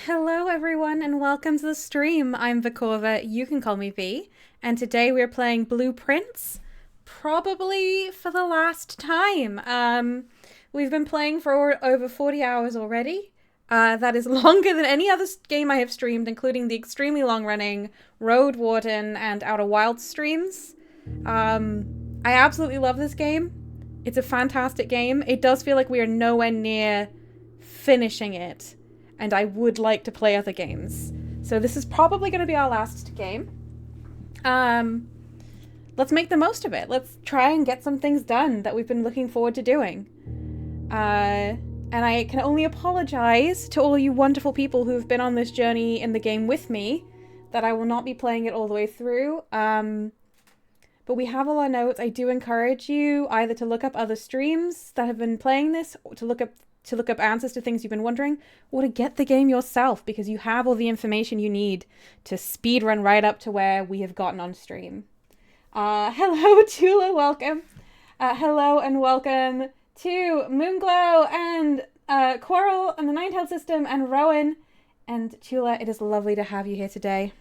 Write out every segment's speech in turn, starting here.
Hello everyone and welcome to the stream. I'm Vikova, you can call me V, and today we're playing Blueprints, probably for the last time. We've been playing for over 40 hours already. That is longer than any other game I have streamed, including the extremely long-running Road Warden and Outer Wilds streams. I absolutely love this game. It's a fantastic game. It does feel like we are nowhere near finishing it, and I would like to play other games. So this is probably going to be our last game. Let's make the most of it. Let's try and get some things done that we've been looking forward to doing. And I can only apologize to all you wonderful people who have been on this journey in the game with me that I will not be playing it all the way through. But we have all our notes. I do encourage you either to look up other streams that have been playing this, or to look up answers to things you've been wondering, or to get the game yourself, because you have all the information you need to speedrun right up to where we have gotten on stream. Hello, Tula, welcome. Hello and welcome to Moonglow and Quarrel and the Ninetailed System and Rowan. And Tula, it is lovely to have you here today.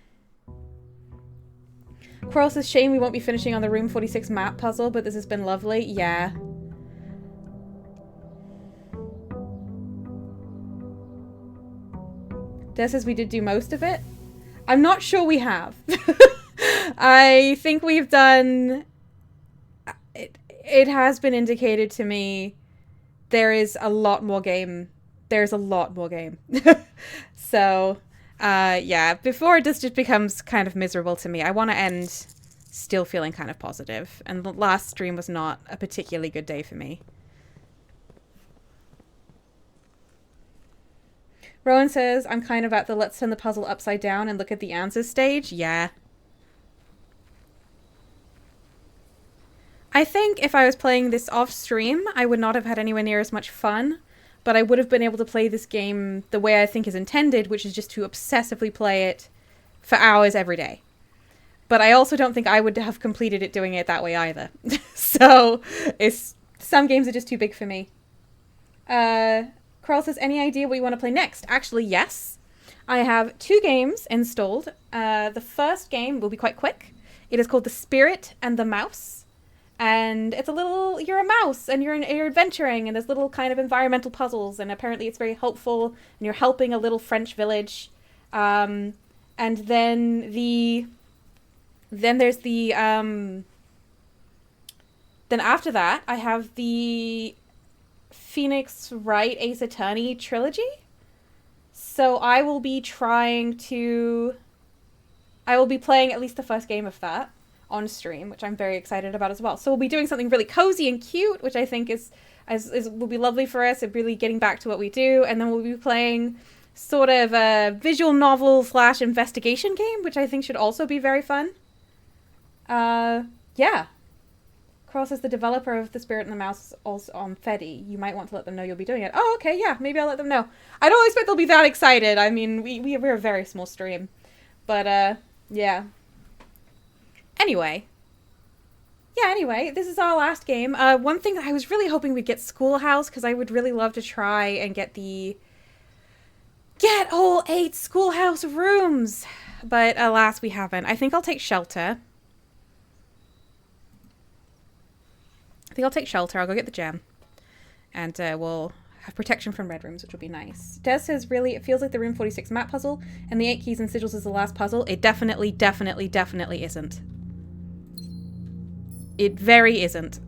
Quarrel says, shame we won't be finishing on the Room 46 map puzzle, but this has been lovely. Yeah. Des says we did do most of it. I'm not sure we have. I think we've done... It has been indicated to me there is a lot more game. There's a lot more game. So, yeah, before it just becomes kind of miserable to me, I want to end still feeling kind of positive. And the last stream was not a particularly good day for me. Rowan says, I'm kind of at the let's turn the puzzle upside down and look at the answers stage. Yeah. I think if I was playing this off stream, I would not have had anywhere near as much fun, but I would have been able to play this game the way I think is intended, which is just to obsessively play it for hours every day. But I also don't think I would have completed it doing it that way either. So, some games are just too big for me. Carl says, any idea what you want to play next? Actually, yes. I have 2 games installed. The first game will be quite quick. It is called The Spirit and the Mouse. And it's you're a mouse and you're adventuring, and there's little kind of environmental puzzles, and apparently it's very helpful, and you're helping a little French village. And then there's then after that, I have the Phoenix Wright Ace Attorney trilogy. So I will be playing at least the first game of that on stream, which I'm very excited about as well. So we'll be doing something really cozy and cute, which I think will be lovely for us, and really getting back to what we do. And then we'll be playing sort of a visual novel / investigation game, which I think should also be very fun. Yeah. Cross is the developer of The Spirit and the Mouse, is also on Fedi. You might want to let them know you'll be doing it. Oh, okay, yeah, maybe I'll let them know. I don't expect they'll be that excited. I mean, we're a very small stream. But, yeah. Anyway, this is our last game. One thing that I was really hoping we'd get Schoolhouse, because I would really love to try and get all 8 Schoolhouse rooms. But alas, we haven't. I think I'll take Shelter. I'll go get the gem. And we'll have protection from red rooms, which will be nice. Des says, really, it feels like the Room 46 map puzzle, and the 8 keys and sigils is the last puzzle. It definitely isn't. It very isn't.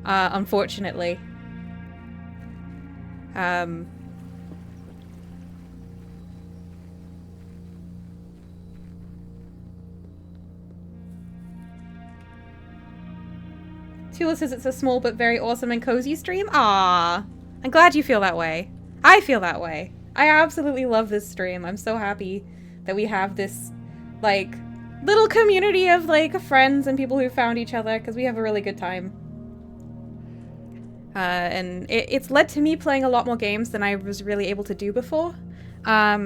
Unfortunately. Tula says it's a small but very awesome and cozy stream. Ah, I'm glad you feel that way. I feel that way. I absolutely love this stream. I'm so happy that we have this, little community of, friends and people who found each other, because we have a really good time. And it's led to me playing a lot more games than I was really able to do before. I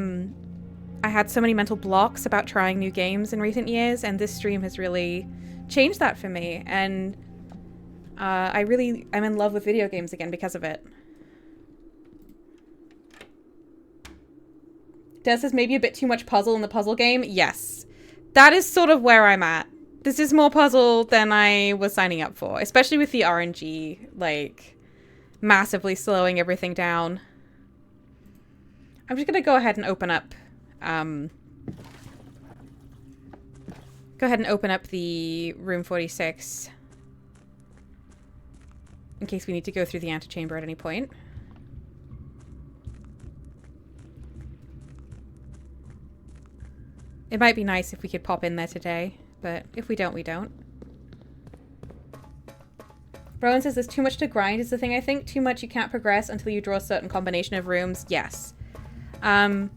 had so many mental blocks about trying new games in recent years, and this stream has really changed that for me. And I'm in love with video games again because of it. Des says maybe a bit too much puzzle in the puzzle game. Yes. That is sort of where I'm at. This is more puzzle than I was signing up for, especially with the RNG, like, massively slowing everything down. I'm just gonna go ahead and open up, the room 46 in case we need to go through the antechamber at any point. It might be nice if we could pop in there today, but if we don't, we don't. Rowan says there's too much to grind is the thing I think. Too much you can't progress until you draw a certain combination of rooms. Yes. And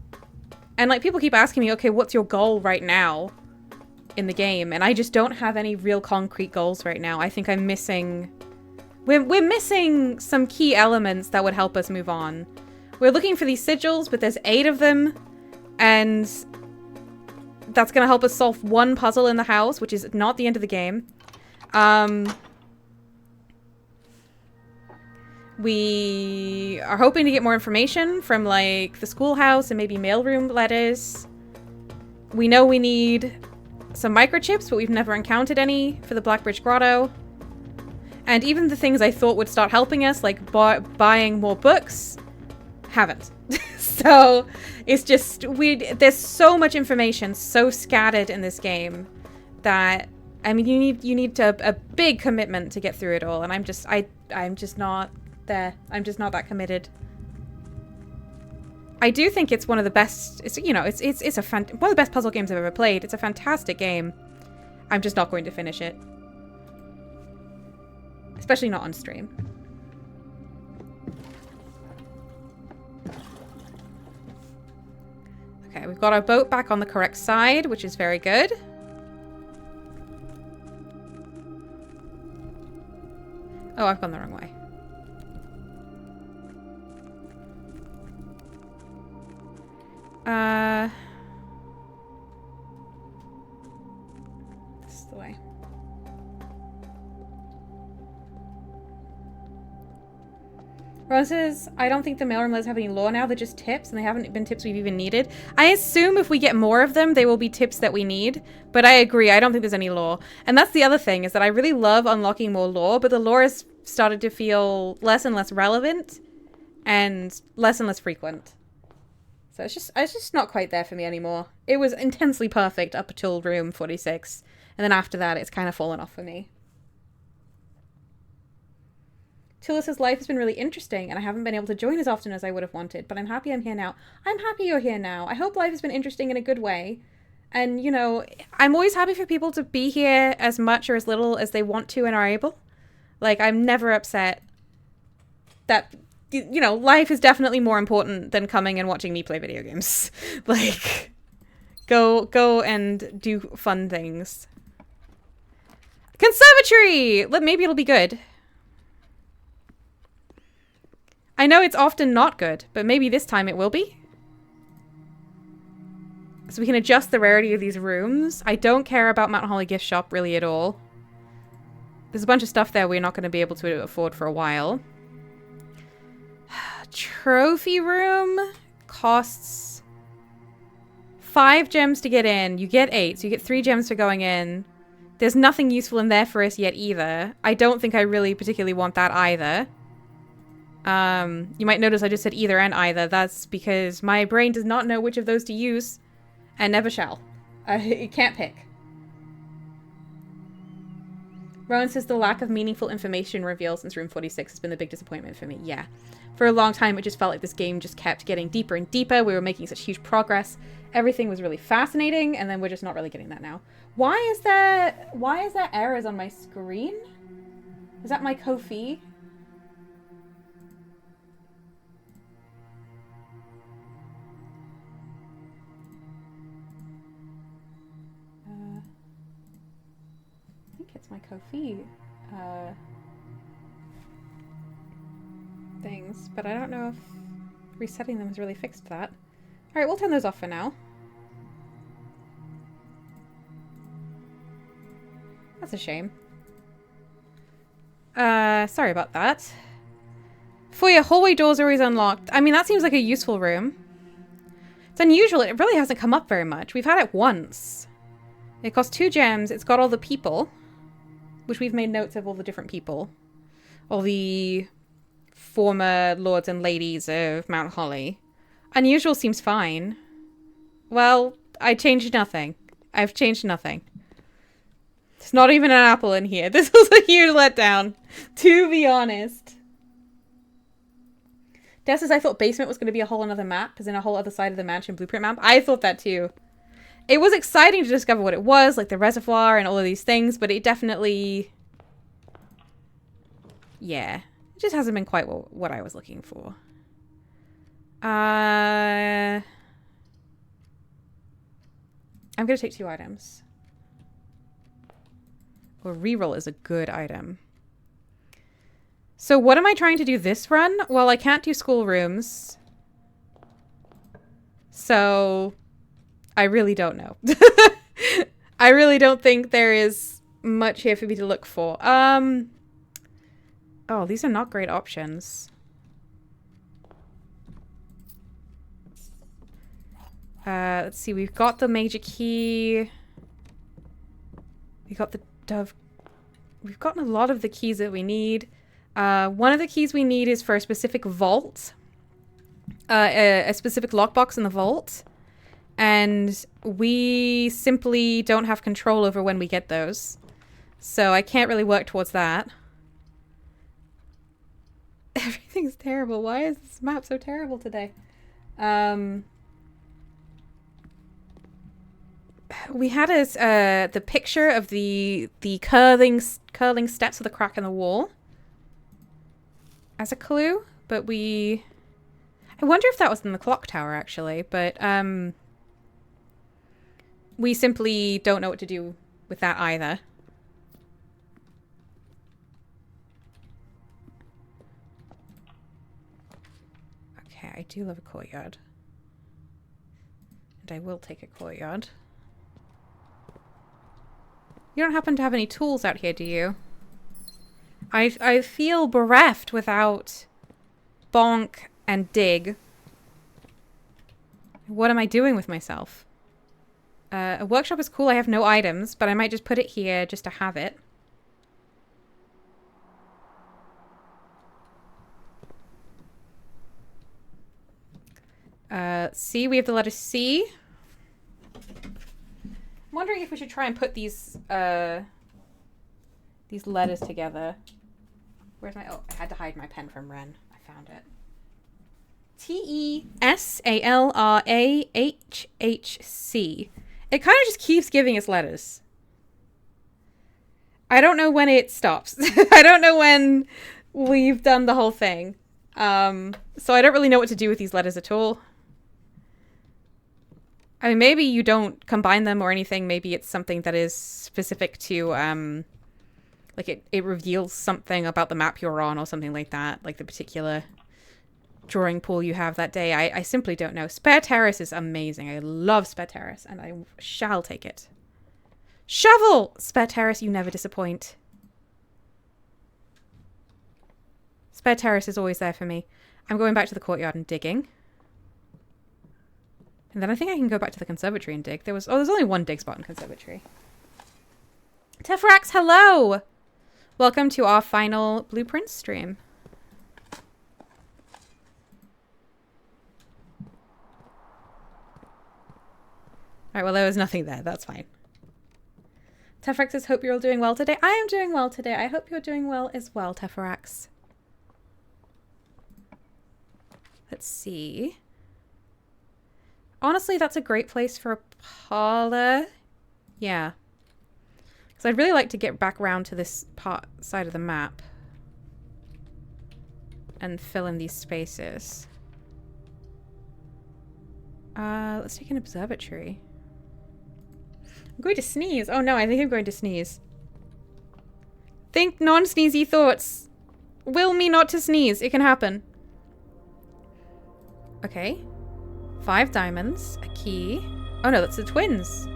like people keep asking me, okay, what's your goal right now in the game? And I just don't have any real concrete goals right now. I think I'm missing... We're missing some key elements that would help us move on. We're looking for these sigils, but there's 8 of them. And that's going to help us solve one puzzle in the house, which is not the end of the game. We are hoping to get more information from, like, the schoolhouse and maybe mailroom letters. We know we need some microchips, but we've never encountered any for the Blackbridge Grotto. And even the things I thought would start helping us, like buying more books, haven't. So it's just, there's so much information so scattered in this game that, I mean, you need a big commitment to get through it all. And I'm just not there. I'm just not that committed. I do think it's one of the best, it's one of the best puzzle games I've ever played. It's a fantastic game. I'm just not going to finish it. Especially not on stream. Okay, we've got our boat back on the correct side, which is very good. Oh, I've gone the wrong way. This is the way. Ron says, I don't think the mailroom letters have any lore now. They're just tips, and they haven't been tips we've even needed. I assume if we get more of them, they will be tips that we need. But I agree, I don't think there's any lore. And that's the other thing, is that I really love unlocking more lore, but the lore has started to feel less and less relevant and less frequent. So it's just not quite there for me anymore. It was intensely perfect up until room 46. And then after that, it's kind of fallen off for me. Tula says life has been really interesting and I haven't been able to join as often as I would have wanted, but I'm happy I'm here now. I'm happy you're here now. I hope life has been interesting in a good way. And, you know, I'm always happy for people to be here as much or as little as they want to and are able. Like, I'm never upset that, you know, life is definitely more important than coming and watching me play video games. Like, go and do fun things. Conservatory! Maybe it'll be good. I know it's often not good, but maybe this time it will be. So we can adjust the rarity of these rooms. I don't care about Mountain Holly Gift Shop really at all. There's a bunch of stuff there we're not going to be able to afford for a while. Trophy room costs 5 gems to get in. You get 8, so you get 3 gems for going in. There's nothing useful in there for us yet either. I don't think I really particularly want that either. You might notice I just said either and either. That's because my brain does not know which of those to use, and never shall. It can't pick. Rowan says the lack of meaningful information revealed since room 46 has been the big disappointment for me. Yeah. For a long time, it just felt like this game just kept getting deeper and deeper. We were making such huge progress. Everything was really fascinating, and then we're just not really getting that now. Why is there errors on my screen? Is that my Ko-fi? I think it's my Ko-fi things, but I don't know if resetting them has really fixed that. Alright, we'll turn those off for now. That's a shame. Sorry about that. Foyer hallway doors are always unlocked. I mean, that seems like a useful room. It's unusual. It really hasn't come up very much. We've had it once. It costs 2 gems. It's got all the people, which we've made notes of all the different people. All the former lords and ladies of Mount Holly. Unusual seems fine. Well, I changed nothing. I've changed nothing. There's not even an apple in here. This was a huge letdown, to be honest. Des says, I thought basement was going to be a whole another map, as in a whole other side of the mansion blueprint map. I thought that too. It was exciting to discover what it was, like the reservoir and all of these things, but it definitely... Yeah. It just hasn't been quite what I was looking for. I'm going to take 2 items. Well, reroll is a good item. So what am I trying to do this run? Well, I can't do schoolrooms. So I really don't know. I really don't think there is much here for me to look for. Oh, these are not great options. Let's see. We've got the major key. We got the dove. We've gotten a lot of the keys that we need. One of the keys we need is for a specific vault. A specific lockbox in the vault. And we simply don't have control over when we get those. So I can't really work towards that. Everything's terrible. Why is this map so terrible today? We had the picture of the curling steps with a crack in the wall as a clue, but I wonder if that was in the clock tower actually, but we simply don't know what to do with that either. Okay, I do love a courtyard. And I will take a courtyard. You don't happen to have any tools out here, do you? I feel bereft without bonk and dig. What am I doing with myself? A workshop is cool. I have no items, but I might just put it here just to have it. C, we have the letter C. I'm wondering if we should try and put these letters together. Where's my... Oh, I had to hide my pen from Ren. I found it. T-E-S-A-L-R-A-H-H-C. It kind of just keeps giving us letters. I don't know when it stops. I don't know when we've done the whole thing. So I don't really know what to do with these letters at all. I mean, maybe you don't combine them or anything. Maybe it's something that is specific to, like it reveals something about the map you're on or something like that. Like the particular drawing pool you have that day. I simply don't know. Spare Terrace is amazing. I love Spare Terrace and I shall take it. Shovel! Spare Terrace, you never disappoint. Spare Terrace is always there for me. I'm going back to the courtyard and digging. And then I think I can go back to the conservatory and dig. There's only one dig spot in conservatory. Tefrax, hello! Welcome to our final blueprint stream. Alright, well there was nothing there. That's fine. Tefrax says, hope you're all doing well today. I am doing well today. I hope you're doing well as well, Tefrax. Let's see. Honestly, that's a great place for a parlor. Yeah. Because I'd really like to get back around to this side of the map. And fill in these spaces. Let's take an observatory. I'm going to sneeze. Oh no, I think I'm going to sneeze. Think non-sneezy thoughts. Will me not to sneeze. It can happen. Okay. 5 diamonds, a key. Oh no, that's the twins.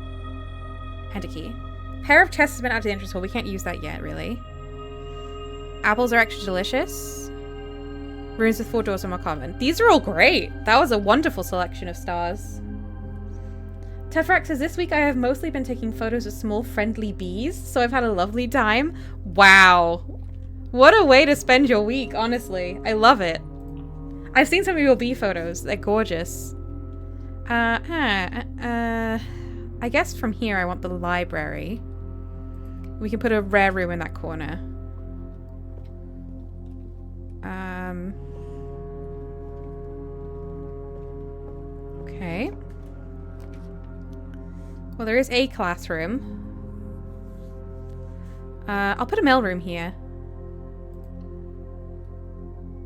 And a key. Pair of chests has been added to the entrance hall. We can't use that yet, really. Apples are extra delicious. Rooms with 4 doors are more common. These are all great. That was a wonderful selection of stars. Tefrex says, this week I have mostly been taking photos of small friendly bees, so I've had a lovely time. Wow. What a way to spend your week, honestly. I love it. I've seen some of your bee photos. They're gorgeous. I guess from here I want the library. We can put a rare room in that corner. Okay. Well, there is a classroom. I'll put a mailroom here.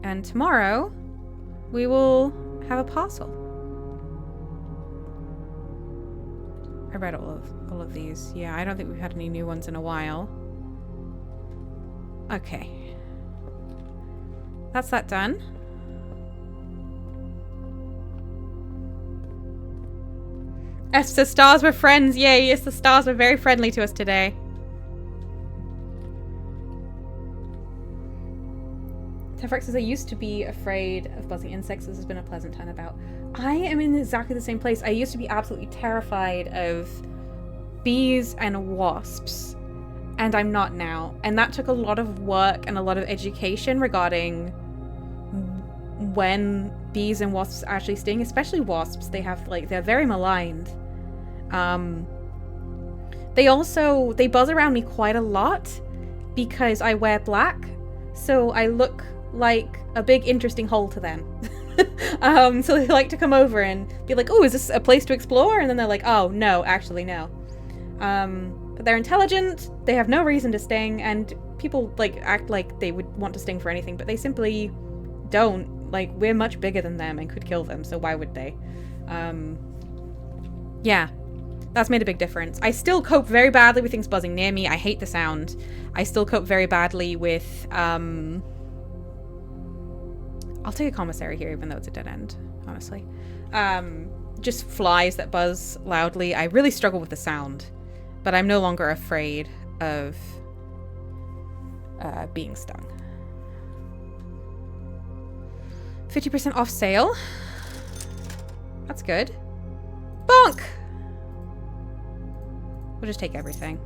And tomorrow, we will have a parcel. I read all of these. Yeah, I don't think we've had any new ones in a while. Okay. That's that done. Yes, the stars were friends. Yay, yes, the stars were very friendly to us today. Tefrex says, I used to be afraid of buzzing insects. This has been a pleasant turnabout. I am in exactly the same place. I used to be absolutely terrified of bees and wasps. And I'm not now. And that took a lot of work and a lot of education regarding when bees and wasps actually sting, especially wasps. They have, like, they're very maligned. They buzz around me quite a lot because I wear black. So I look like a big interesting hole to them. So they like to come over and be like, oh, is this a place to explore? And then they're like, oh, no, actually, no. But they're intelligent, they have no reason to sting, and people, like, act like they would want to sting for anything, but they simply don't. Like, we're much bigger than them and could kill them, so why would they? Yeah. That's made a big difference. I still cope very badly with things buzzing near me. I hate the sound. I still cope very badly with, I'll take a commissary here, even though it's a dead end, honestly. Just flies that buzz loudly. I really struggle with the sound, but I'm no longer afraid of being stung. 50% off sale. That's good. Bonk! We'll just take everything.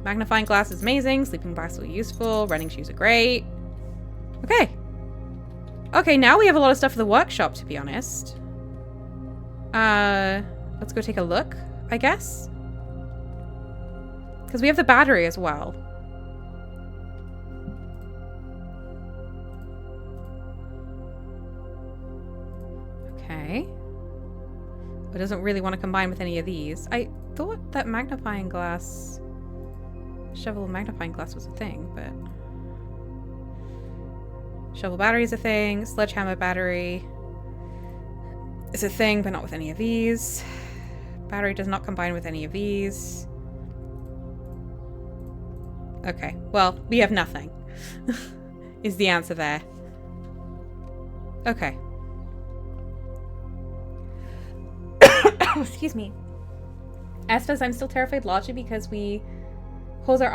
Magnifying glass is amazing. Sleeping bags are useful. Running shoes are great. Okay. Okay, now we have a lot of stuff for the workshop, to be honest. Let's go take a look, I guess. Because we have the battery as well. Okay. It doesn't really want to combine with any of these. I thought that magnifying glass... Shovel magnifying glass was a thing, but... Shovel battery is a thing. Sledgehammer battery is a thing, but not with any of these. Battery does not combine with any of these. Okay, well, we have nothing. Is the answer there. Okay. Excuse me. Estes, I'm still terrified largely because we close our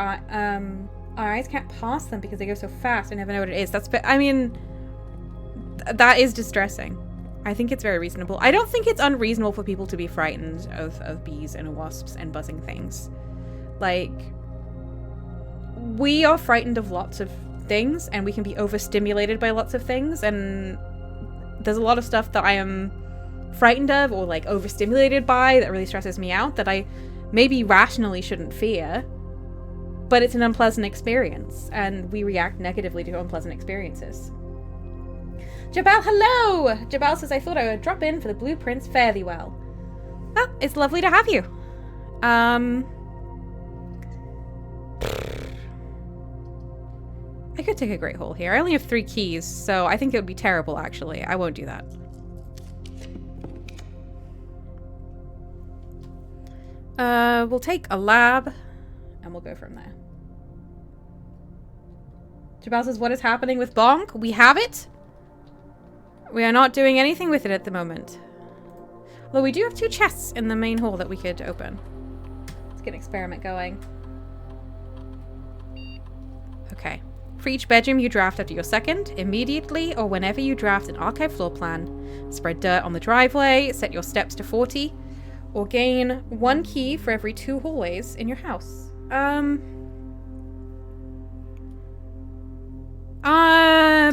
eyes can't pass them because they go so fast. I never know what it is. I mean, that is distressing. I think it's very reasonable. I don't think it's unreasonable for people to be frightened of bees and wasps and buzzing things. Like, we are frightened of lots of things and we can be overstimulated by lots of things, and there's a lot of stuff that I am frightened of or like overstimulated by that really stresses me out that I maybe rationally shouldn't fear, but it's an unpleasant experience and we react negatively to unpleasant experiences. Jabal, hello! Jabal says, I thought I would drop in for the blueprints. Fare thee well. Well, it's lovely to have you. I could take a great hole here. I only have 3 keys, so I think it would be terrible, actually. I won't do that. We'll take a lab, and we'll go from there. Jabal says, what is happening with Bonk? We have it. We are not doing anything with it at the moment. Although we do have 2 chests in the main hall that we could open. Let's get an experiment going. Okay. For each bedroom you draft after your second, immediately or whenever you draft an archive floor plan, spread dirt on the driveway, set your steps to 40. or gain 1 key for every 2 hallways in your house.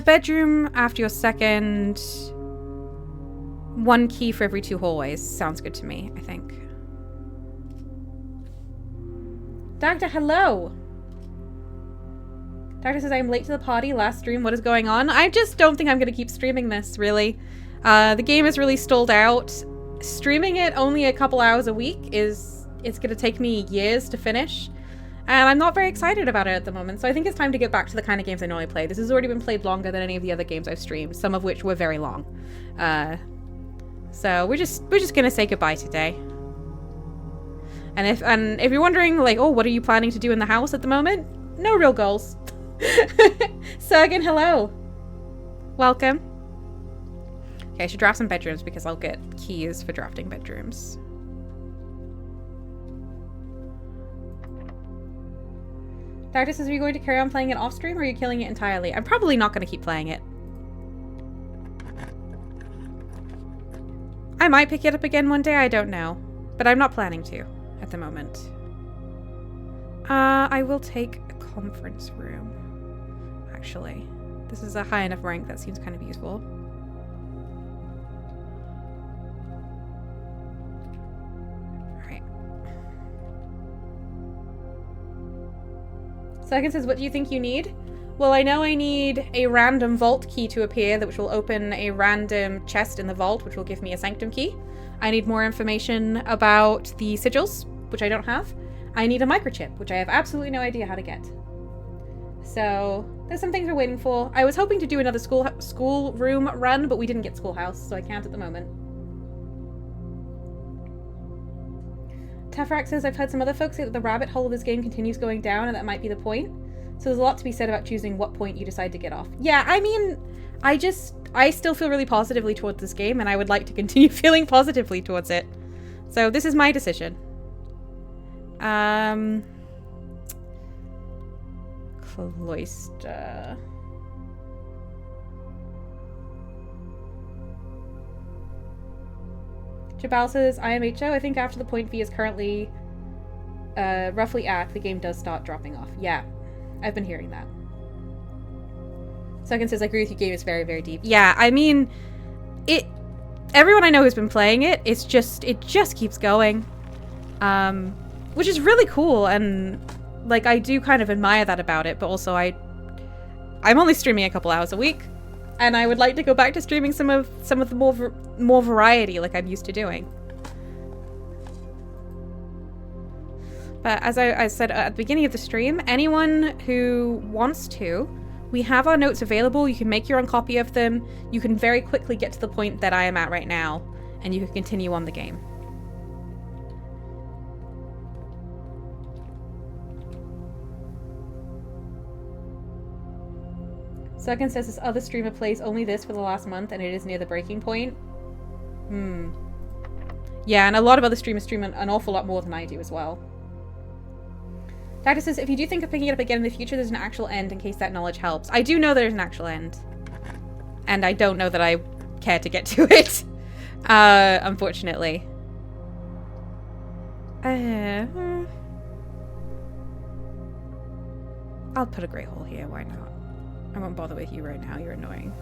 Bedroom after your second. 1 key for every 2 hallways. Sounds good to me, I think. Doctor, hello! Doctor says, I am late to the party. Last stream, what is going on? I just don't think I'm going to keep streaming this, really. The game is really stalled out. Streaming it only a couple hours a week it's going to take me years to finish. And I'm not very excited about it at the moment, so I think it's time to get back to the kind of games I normally play. This has already been played longer than any of the other games I've streamed, some of which were very long. So we're just gonna say goodbye today. And if you're wondering, like, oh, what are you planning to do in the house at the moment? No real goals. Sergen, hello. Welcome. Okay, I should draft some bedrooms because I'll get keys for drafting bedrooms. Doctor says, are you going to carry on playing it off stream or are you killing it entirely? I'm probably not going to keep playing it. I might pick it up again one day, I don't know. But I'm not planning to at the moment. I will take a conference room. Actually, this is a high enough rank that seems kind of useful. Second says, what do you think you need? Well, I know I need a random vault key to appear, which will open a random chest in the vault, which will give me a sanctum key. I need more information about the sigils, which I don't have. I need a microchip, which I have absolutely no idea how to get. So there's some things we're waiting for. I was hoping to do another school room run, but we didn't get schoolhouse, so I can't at the moment. Tefrak says, I've heard some other folks say that the rabbit hole of this game continues going down, and that might be the point. So there's a lot to be said about choosing what point you decide to get off. Yeah, I mean, I still feel really positively towards this game, and I would like to continue feeling positively towards it. So this is my decision. Cloister. Jabal says, IMHO, I think after the point V is currently roughly at, the game does start dropping off. Yeah, I've been hearing that. Second says, I agree with you, game is very, very deep. Yeah, I mean, everyone I know who's been playing it, it just keeps going. Which is really cool, and like, I do kind of admire that about it, but also I'm only streaming a couple hours a week. And I would like to go back to streaming some of the more variety like I'm used to doing. But as I said at the beginning of the stream, anyone who wants to, we have our notes available. You can make your own copy of them. You can very quickly get to the point that I am at right now, and you can continue on the game. Second says this other streamer plays only this for the last month and it is near the breaking point. Yeah, and a lot of other streamers stream an awful lot more than I do as well. Doctor says, if you do think of picking it up again in the future, there's an actual end in case that knowledge helps. I do know there's an actual end. And I don't know that I care to get to it. Unfortunately. I'll put a grey hole here, why not? I won't bother with you right now, you're annoying.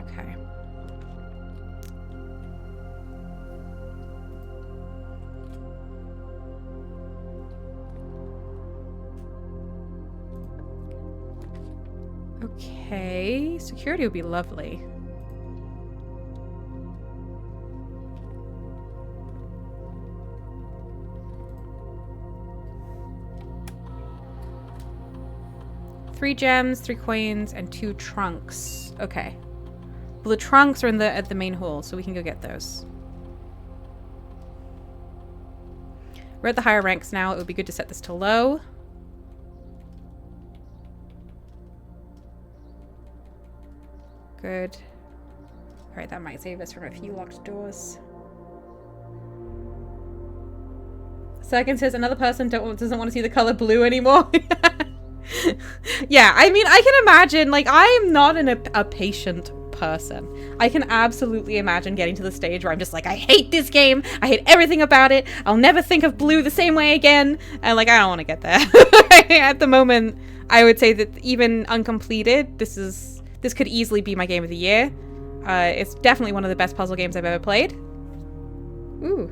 Okay. Okay, security would be lovely. Three gems, 3 coins, and 2 trunks. Okay. Well, the trunks are at the main hall, so we can go get those. We're at the higher ranks now. It would be good to set this to low. Good. Alright, that might save us from a few locked doors. Second says another person doesn't want to see the color blue anymore. Yeah, I mean, I can imagine, like, I'm not a patient person. I can absolutely imagine getting to the stage where I'm just like, I hate this game. I hate everything about it. I'll never think of blue the same way again. And like, I don't want to get there. At the moment, I would say that even uncompleted, this could easily be my game of the year. It's definitely one of the best puzzle games I've ever played. Ooh.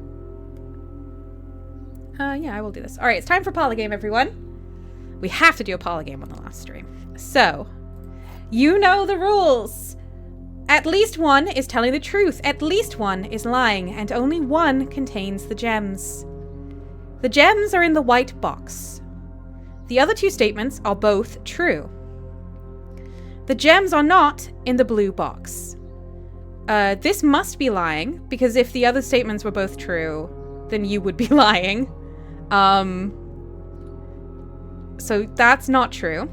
Yeah, I will do this. All right, it's time for Polygame, everyone. We have to do a Polygame on the last stream. So, you know the rules. At least one is telling the truth. At least one is lying. And only one contains the gems. The gems are in the white box. The other two statements are both true. The gems are not in the blue box. This must be lying, because if the other statements were both true, then you would be lying. So that's not true.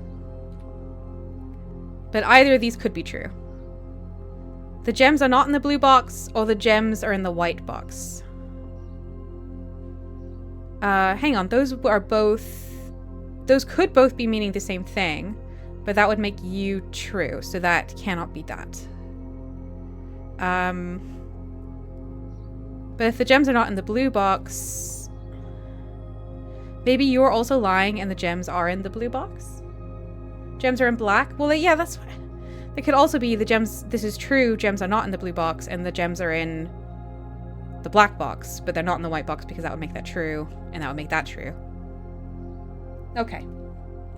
But either of these could be true. The gems are not in the blue box, or the gems are in the white box. Hang on, those could both be meaning the same thing, but that would make you true, so that cannot be that. But if the gems are not in the blue box, maybe you're also lying and the gems are in the blue box? Gems are in black? Well, yeah, that's... It could also be the gems... This is true, gems are not in the blue box, and the gems are in the black box, but they're not in the white box because that would make that true, and that would make that true. Okay.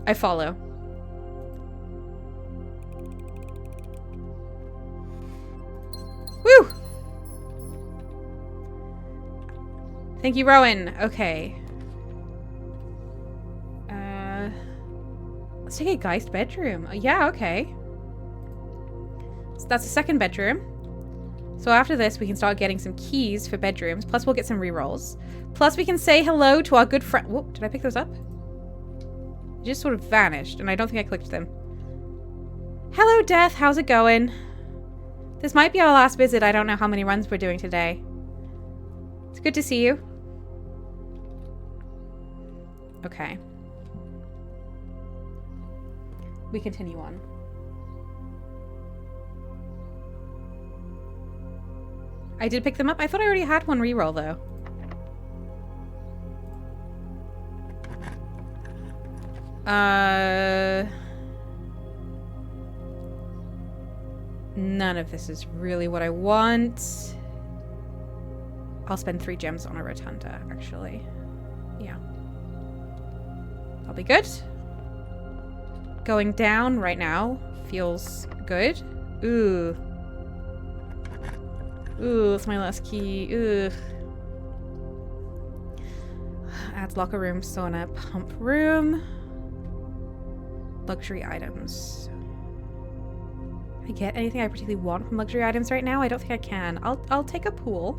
I follow. Woo! Thank you, Rowan. Okay. Let's take a Geist bedroom. Yeah, okay. So that's the second bedroom. So after this, we can start getting some keys for bedrooms. Plus, we'll get some rerolls. Plus, we can say hello to our good friend. Whoop, did I pick those up? They just sort of vanished, and I don't think I clicked them. Hello, Death. How's it going? This might be our last visit. I don't know how many runs we're doing today. It's good to see you. Okay. We continue on. I did pick them up. I thought I already had one reroll, though. None of this is really what I want. I'll spend 3 gems on a rotunda, actually. Yeah. I'll be good. Going down right now feels good. Ooh. Ooh, that's my last key. Ugh. Adds locker room, sauna, pump room. Luxury items. Can I get anything I particularly want from luxury items right now? I don't think I can. I'll take a pool.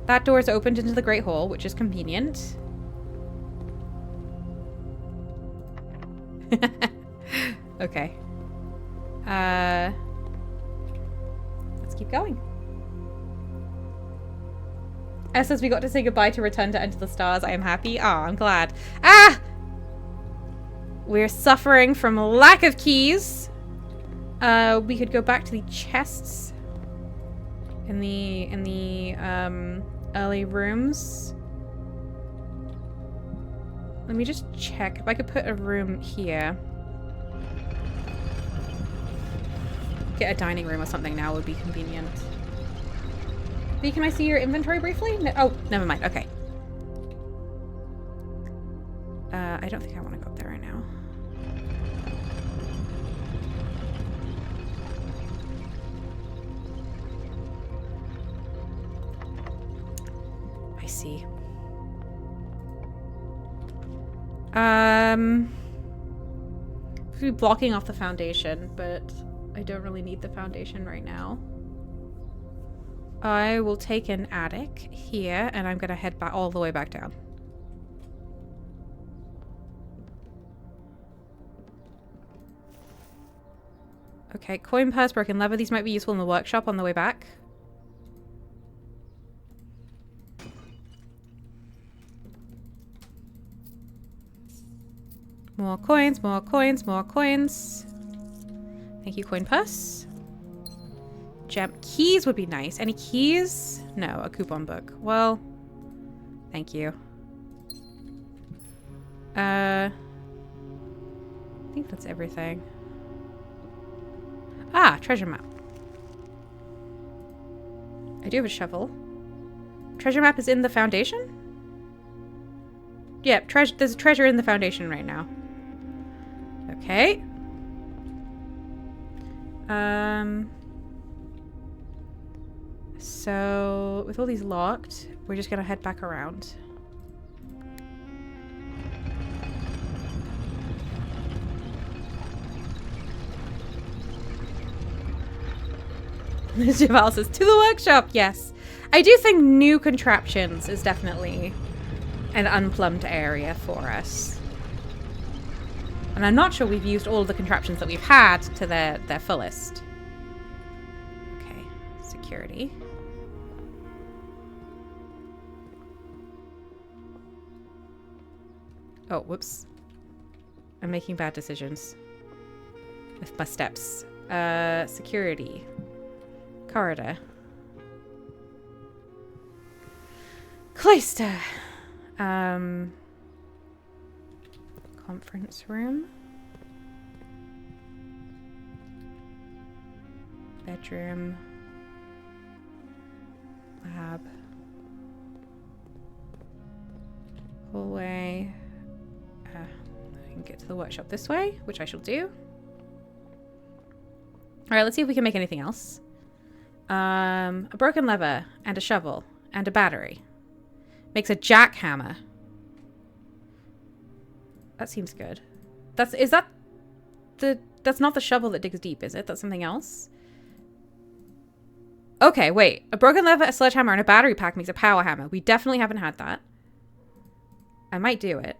That door is opened into the Great Hall, which is convenient. Okay. Let's keep going. S says we got to say goodbye to Rotunda and to the stars. I am happy. Oh, I'm glad. Ah! We're suffering from lack of keys. We could go back to the chests in the early rooms. Let me just check if I could put a room here. Get a dining room or something now would be convenient. B, can I see your inventory briefly? No, oh, never mind. Okay. I don't think I want to go up there right now. I see. Be blocking off the foundation, but I don't really need the foundation right now. I will take an attic here, and I'm gonna head back all the way back down. Okay, coin purse, broken lever. These might be useful in the workshop on the way back. More More coins, more coins, more coins. Thank you, coin purse. Gem keys would be nice. Any keys? No, a coupon book. Well, thank you. I think that's everything. Ah, treasure map. I do have a shovel. Treasure map is in the foundation? Yep, there's a treasure in the foundation right now. Okay. So, with all these locked, we're just gonna head back around. Javal says, to the workshop, yes. I do think new contraptions is definitely an unplumbed area for us. And I'm not sure we've used all of the contraptions that we've had to their fullest. Okay, security. Oh, whoops. I'm making bad decisions with my steps. Security. Corridor. Cloister. Conference room. Bedroom. Lab. Hallway. I can get to the workshop this way, which I shall do. Alright, let's see if we can make anything else. A broken lever and a shovel and a battery. Makes a jackhammer. That seems good. That's not the shovel that digs deep, is it? That's something else? Okay, wait. A broken lever, a sledgehammer, and a battery pack makes a power hammer. We definitely haven't had that. I might do it.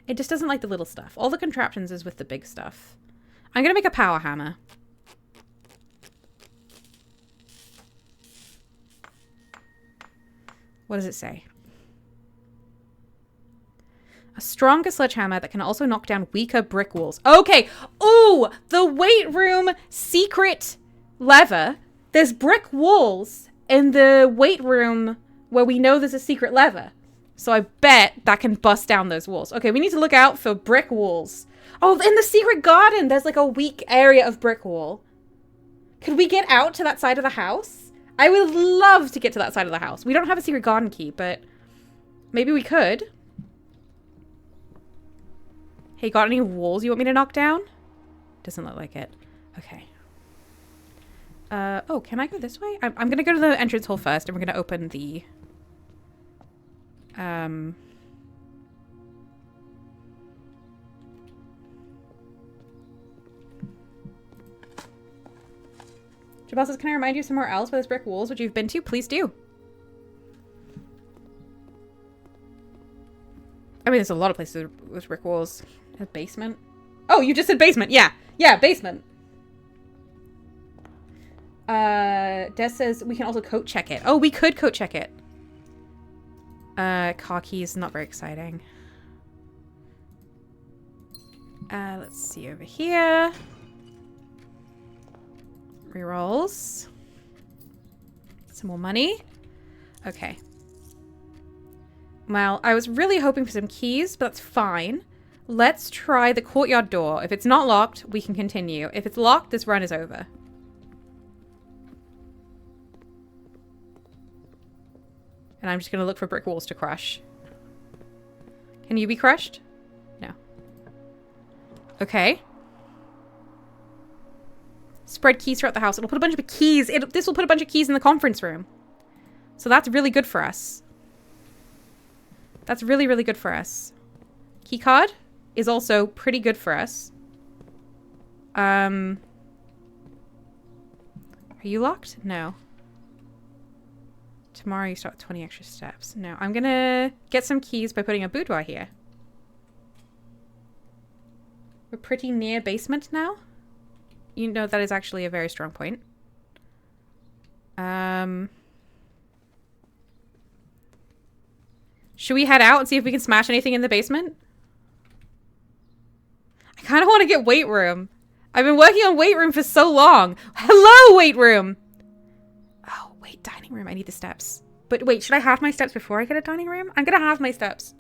It just doesn't like the little stuff. All the contraptions is with the big stuff. I'm gonna make a power hammer. What does it say? A stronger sledgehammer that can also knock down weaker brick walls. Okay. Ooh, the weight room secret lever. There's brick walls in the weight room where we know there's a secret lever. So I bet that can bust down those walls. Okay, we need to look out for brick walls. Oh, in the secret garden, there's like a weak area of brick wall. Could we get out to that side of the house? I would love to get to that side of the house. We don't have a secret garden key, but maybe we could. Hey, got any walls you want me to knock down? Doesn't look like it. Okay. Oh, can I go this way? I'm going to go to the entrance hall first, and we're going to open the... Jabal says, can I remind you somewhere else where there's brick walls which you've been to? Please do. I mean, there's a lot of places with brick walls. A basement? Oh, you just said basement. Yeah. Yeah, basement. Des says we can also coat check it. Oh, we could coat check it. Car keys, not very exciting. Let's see over here. Rerolls. Some more money. Okay. Well, I was really hoping for some keys, but that's fine. Let's try the courtyard door. If it's not locked, we can continue. If it's locked, this run is over. And I'm just going to look for brick walls to crush. Can you be crushed? No. Okay. Spread keys throughout the house. It'll put a bunch of keys. This will put a bunch of keys in the conference room. So that's really good for us. That's really, really good for us. Key card is also pretty good for us. Are you locked? No. Tomorrow you start with 20 extra steps. No, I'm gonna get some keys by putting a boudoir here. We're pretty near basement now. You know that is actually a very strong point. Should we head out and see if we can smash anything in the basement? I kind of want to get weight room. I've been working on weight room for so long. Hello, weight room. Oh, wait, dining room. I need the steps. But wait, should I have my steps before I get a dining room? I'm going to have my steps.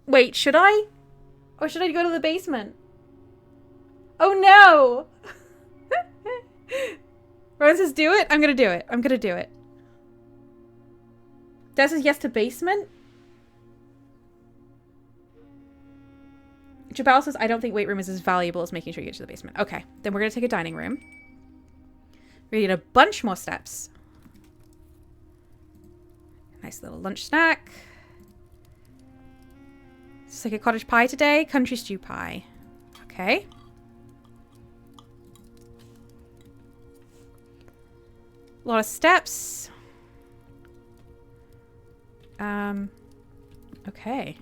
Wait, should I? Or should I go to the basement? Oh, no. Rose says, do it. I'm going to do it. I'm going to do it. Des says yes to basement. Jabal says, I don't think weight room is as valuable as making sure you get to the basement. Okay, then we're going to take a dining room. We need a bunch more steps. Nice little lunch snack. It's like a cottage pie today. Country stew pie. Okay. A lot of steps. Okay.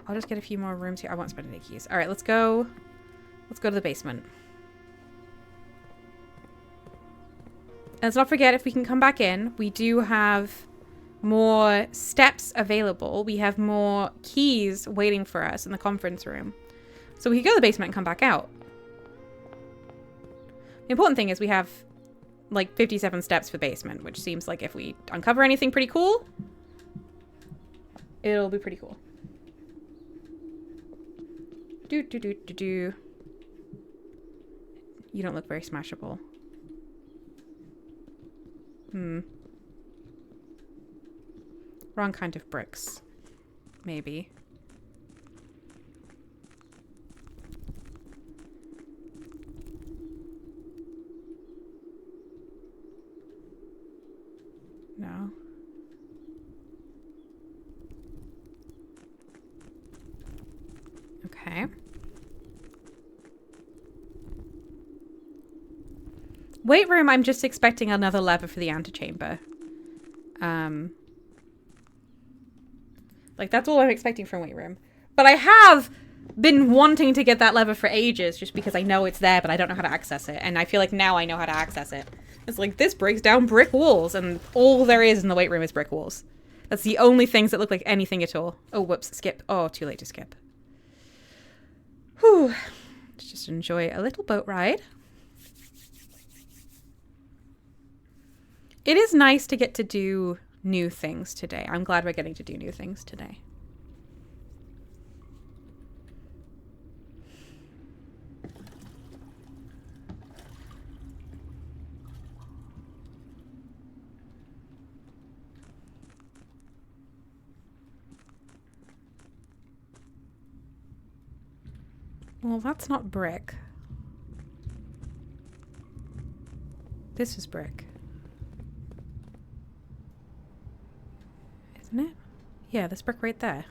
I'll just get a few more rooms here. I won't spend any keys. All right, let's go. Let's go to the basement. And let's not forget, if we can come back in, we do have more steps available. We have more keys waiting for us in the conference room. So we can go to the basement and come back out. The important thing is we have like 57 steps for the basement, which seems like if we uncover anything pretty cool, it'll be pretty cool. You don't look very smashable. Wrong kind of bricks. Maybe. No. Okay. Weight room, I'm just expecting another lever for the antechamber. Like, that's all I'm expecting from weight room. But I have been wanting to get that lever for ages, just because I know it's there, but I don't know how to access it. And I feel like now I know how to access it. It's like, this breaks down brick walls, and all there is in the weight room is brick walls. That's the only things that look like anything at all. Oh, whoops, skip. Oh, too late to skip. Whew. Let's just enjoy a little boat ride. It is nice to get to do new things today. I'm glad we're getting to do new things today. Well, that's not brick. This is brick. Isn't it? Yeah, this brick right there.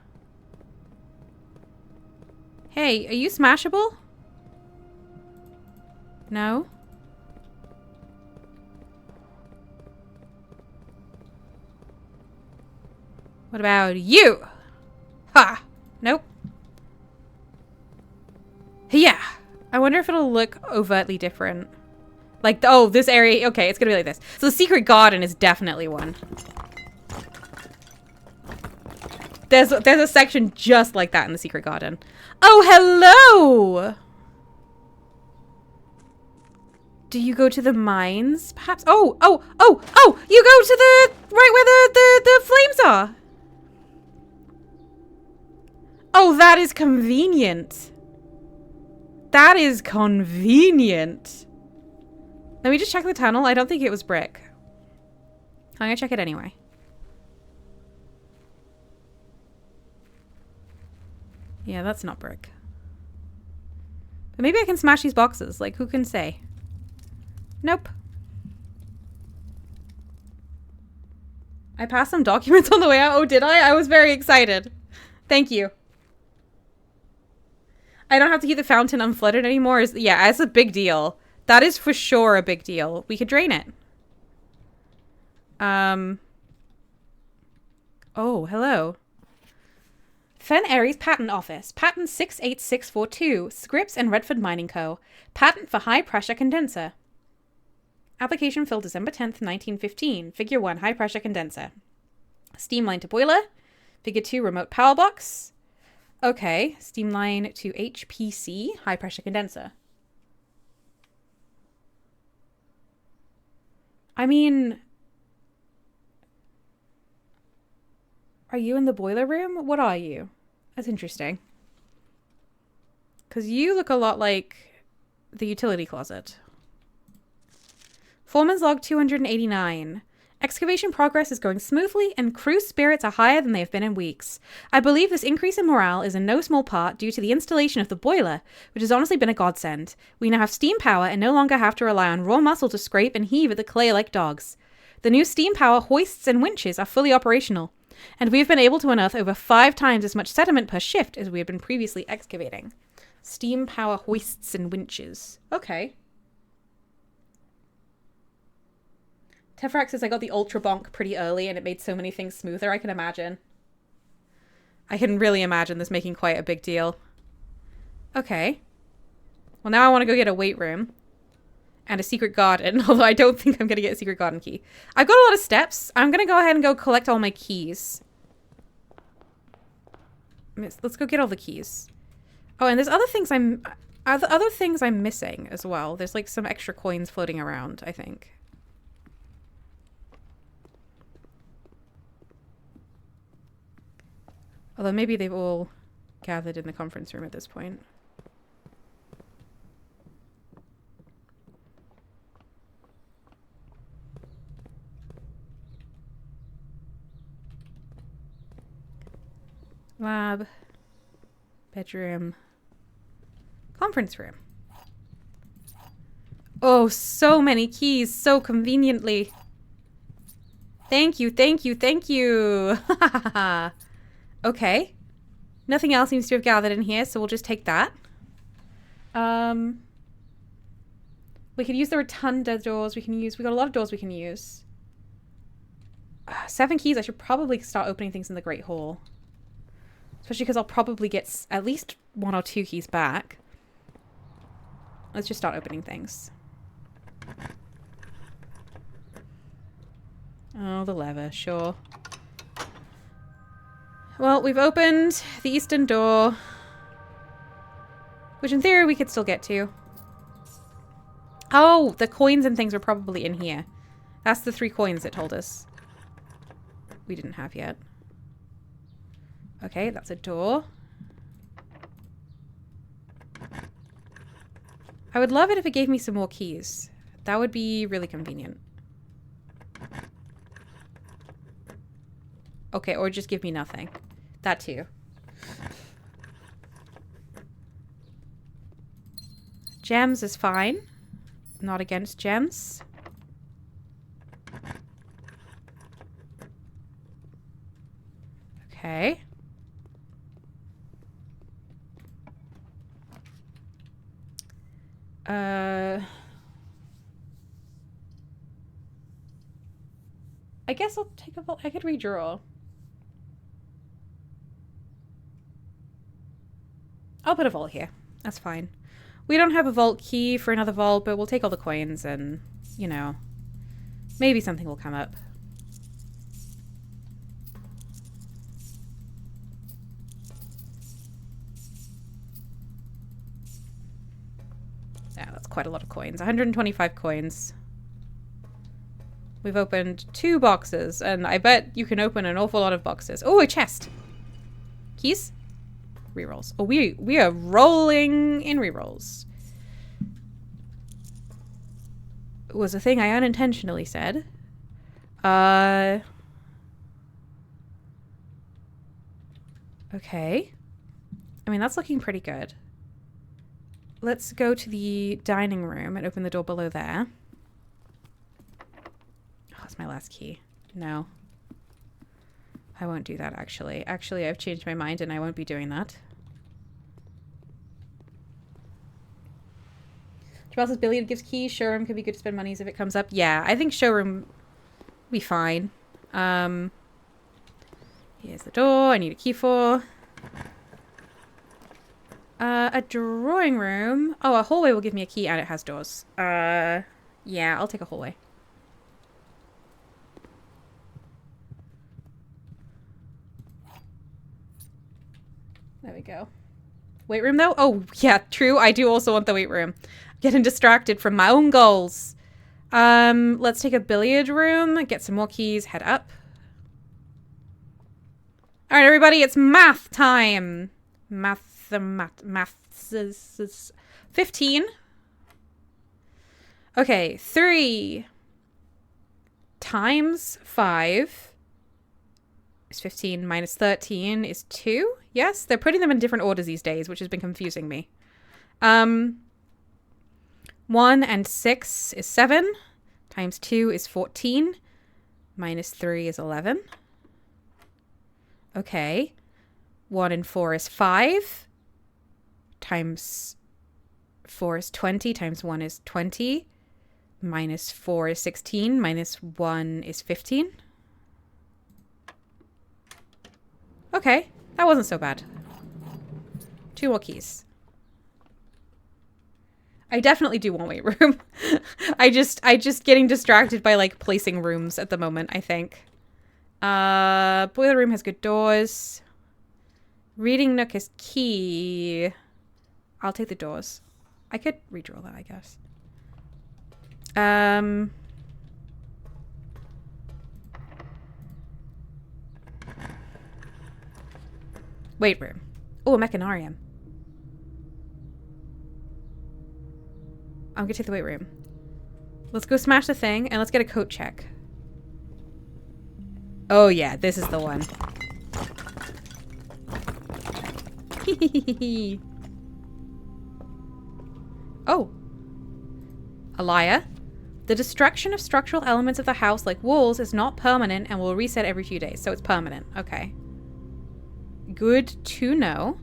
Hey, are you smashable? No? What about you? Ha! Nope. Yeah. I wonder if it'll look overtly different. Like, oh, this area. Okay, it's gonna be like this. So the secret garden is definitely one. There's a section just like that in the secret garden. Oh, hello! Do you go to the mines, perhaps? Oh! You go to the... right where the flames are! Oh, that is convenient. That is convenient. Let me just check the tunnel. I don't think it was brick. I'm gonna check it anyway. Yeah, that's not brick. But maybe I can smash these boxes. Like, who can say? Nope. I passed some documents on the way out. Oh, did I? I was very excited. Thank you. I don't have to keep the fountain unflooded anymore. Yeah, it's a big deal. That is for sure a big deal. We could drain it. Oh, hello. Fen Aries Patent Office. Patent 68642. Scripps and Redford Mining Co. Patent for high pressure condenser. Application filled December 10th, 1915. Figure 1, high pressure condenser. Steam line to boiler. Figure 2, remote power box. Okay, steam line to HPC, high pressure condenser. I mean, are you in the boiler room? What are you? That's interesting. Because you look a lot like the utility closet. Foreman's log 289. Excavation progress is going smoothly and crew spirits are higher than they have been in weeks. I believe this increase in morale is in no small part due to the installation of the boiler, which has honestly been a godsend. We now have steam power and no longer have to rely on raw muscle to scrape and heave at the clay like dogs. The new steam power hoists and winches are fully operational, and we have been able to unearth over 5 times as much sediment per shift as we had been previously excavating. Steam power hoists and winches. Okay. Tefrax says I got the Ultra Bonk pretty early and it made so many things smoother. I can imagine. I can really imagine this making quite a big deal. Okay. Well, now I want to go get a weight room. And a secret garden. Although I don't think I'm going to get a secret garden key. I've got a lot of steps. I'm going to go ahead and go collect all my keys. Let's go get all the keys. Oh, and there's other things I'm missing as well. There's like some extra coins floating around, I think. Although maybe they've all gathered in the conference room at this point. Lab. Bedroom. Conference room. Oh, so many keys so conveniently. Thank you, thank you, thank you. Okay. Nothing else seems to have gathered in here, so we'll just take that. We could use the rotunda doors. We got a lot of doors we can use. 7 keys. I should probably start opening things in the Great Hall. Especially because I'll probably get at least 1 or 2 keys back. Let's just start opening things. Oh, the lever. Sure. Well, we've opened the eastern door. Which in theory we could still get to. Oh, the coins and things were probably in here. That's the 3 coins it told us. We didn't have yet. Okay, that's a door. I would love it if it gave me some more keys. That would be really convenient. Okay, or just give me nothing. That too. Gems is fine. Not against gems. Okay. I guess I'll take a vault. I could redraw. I'll put a vault here. That's fine. We don't have a vault key for another vault, but we'll take all the coins and, you know, maybe something will come up. Yeah, that's quite a lot of coins. 125 coins. We've opened 2 boxes, and I bet you can open an awful lot of boxes. Oh, a chest! Keys? Rerolls. Oh, we are rolling in rerolls. It was a thing I unintentionally said. Okay. I mean, that's looking pretty good. Let's go to the dining room and open the door below there. Oh, that's my last key. No. I won't do that, actually. Actually, I've changed my mind and I won't be doing that. Jabal says Billiard gives keys. Showroom could be good to spend monies if it comes up. Yeah, I think showroom will be fine. Here's the door I need a key for. A drawing room. Oh, a hallway will give me a key and it has doors. Yeah, I'll take a hallway. There we go. Weight room, though? Oh, yeah, true. I do also want the weight room. Getting distracted from my own goals. Let's take a billiard room, get some more keys, head up. All right, everybody, it's math time. Maths. 15. Okay, 3 times 5 is 15 minus 13 is 2. Yes, they're putting them in different orders these days, which has been confusing me. 1 and 6 is 7. Times 2 is 14. Minus 3 is 11. Okay. 1 and 4 is 5. Times 4 is 20. Times 1 is 20. Minus 4 is 16. Minus 1 is 15. Okay. That wasn't so bad. 2 more keys. I definitely do want weight room. I just getting distracted by like placing rooms at the moment, I think. Boiler room has good doors. Reading nook is key. I'll take the doors. I could redraw that, I guess. Weight room. Oh, a mechanarium. I'm gonna take the weight room. Let's go smash the thing and let's get a coat check. Oh yeah, this is the one. Oh. Alaya. The destruction of structural elements of the house, like walls, is not permanent and will reset every few days. So it's permanent. Okay. Good to know.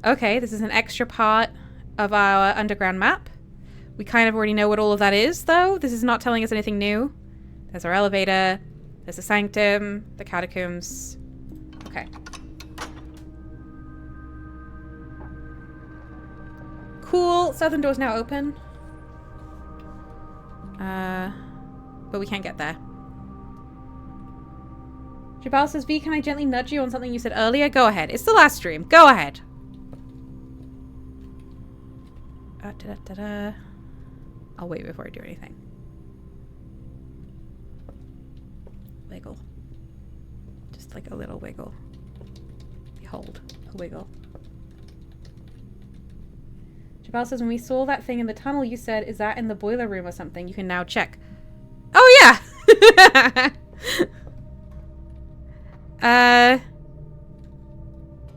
Okay, this is an extra part of our underground map. We kind of already know what all of that is, though. This is not telling us anything new. There's our elevator. There's the sanctum. The catacombs. Okay. Cool. Southern door's now open. But we can't get there. Jabal says, V, can I gently nudge you on something you said earlier? Go ahead. It's the last stream. Go ahead. I'll wait before I do anything. Wiggle. Just like a little wiggle. Behold, a wiggle. Jabal says, when we saw that thing in the tunnel, you said, is that in the boiler room or something? You can now check. Oh, yeah!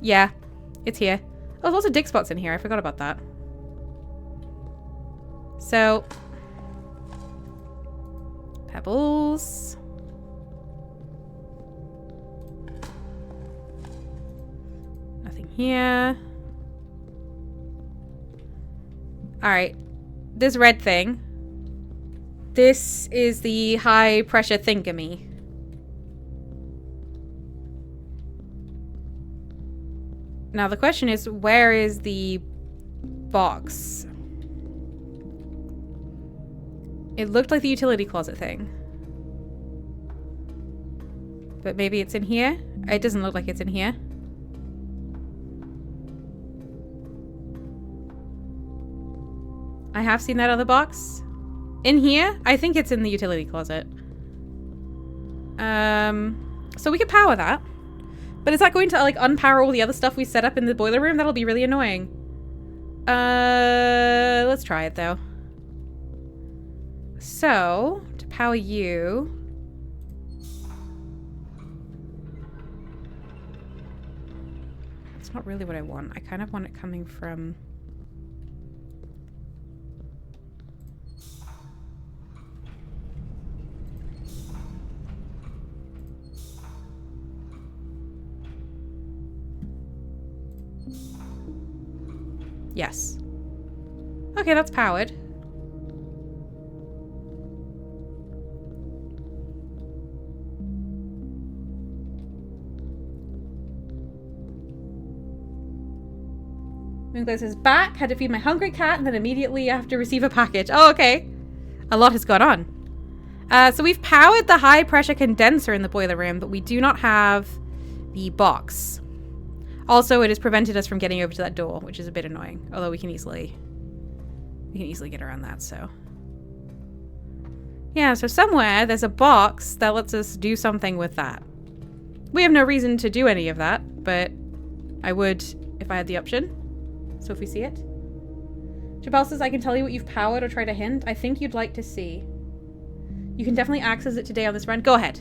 Yeah. It's here. Oh, there's lots of dig spots in here. I forgot about that. So. Pebbles. Nothing here. Alright. This red thing. This is the high pressure thingamy. Now the question is, where is the box? It looked like the utility closet thing. But maybe it's in here? It doesn't look like it's in here. I have seen that other box. In here? I think it's in the utility closet. So we could power that. But is that going to, like, unpower all the other stuff we set up in the boiler room? That'll be really annoying. Let's try it, though. So, to power you... It's not really what I want. I kind of want it coming from... Yes. Okay, that's powered. Moonglow says, back, had to feed my hungry cat, and then immediately I have to receive a package. Oh, okay. A lot has gone on. So we've powered the high pressure condenser in the boiler room, but we do not have the box. Also, it has prevented us from getting over to that door, which is a bit annoying. Although we can easily get around that, so. Yeah, so somewhere there's a box that lets us do something with that. We have no reason to do any of that, but I would if I had the option. So if we see it. Jabal says, I can tell you what you've powered or try to hint. I think you'd like to see. You can definitely access it today on this run. Go ahead.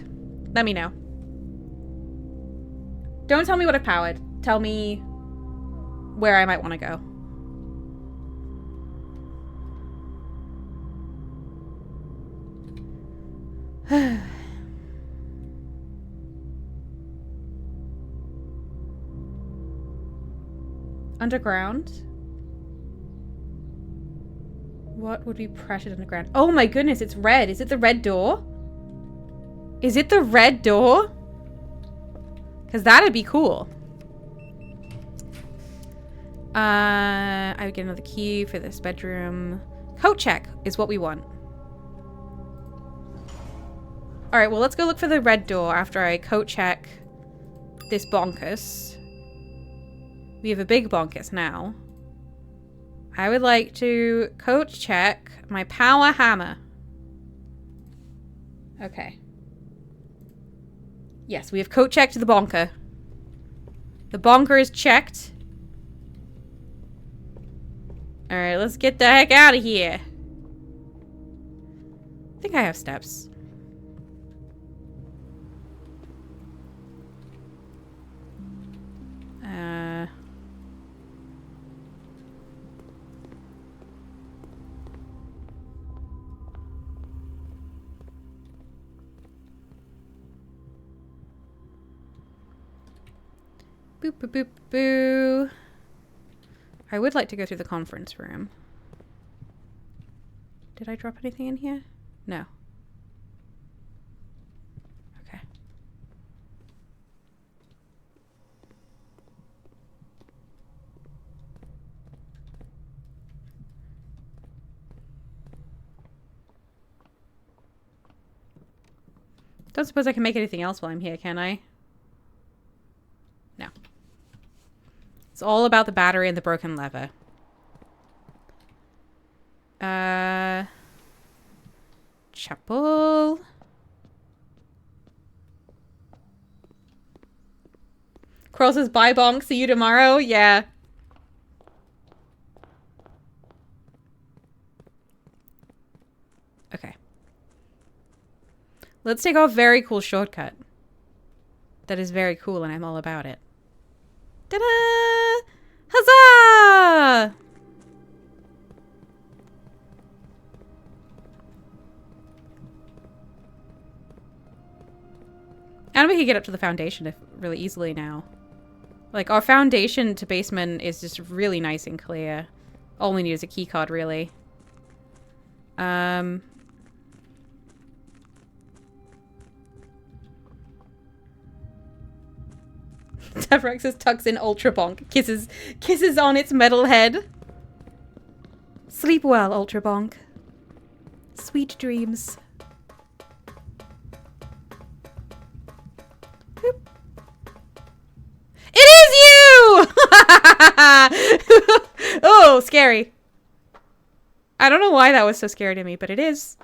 Let me know. Don't tell me what I've powered. Tell me where I might want to go. Underground? What would be pressured underground? Oh my goodness, it's red. Is it the red door? Is it the red door? Because that'd be cool. I would get another key for this bedroom. Coat check is what we want. Alright, well, let's go look for the red door after I coat check this bonkus. We have a big bonkus now. I would like to coat check my power hammer. Okay. Yes, we have coat checked the bonker. The bonker is checked. Alright, let's get the heck out of here. I think I have steps. Boop, boop, boop, boo. I would like to go through the conference room. Did I drop anything in here? No. Okay. Don't suppose I can make anything else while I'm here, can I? No. It's all about the battery and the broken lever. Chapel. Crow says, bye bonk, see you tomorrow. Yeah. Okay. Let's take our very cool shortcut. That is very cool and I'm all about it. Ta-da! Huzzah! And we can get up to the foundation really easily now. Like, our foundation to basement is just really nice and clear. All we need is a key card, really. Tavrexus tucks in Ultra Bonk. Kisses on its metal head. Sleep well, Ultra Bonk. Sweet dreams. Boop. It is you! Oh, scary. I don't know why that was so scary to me, but it is.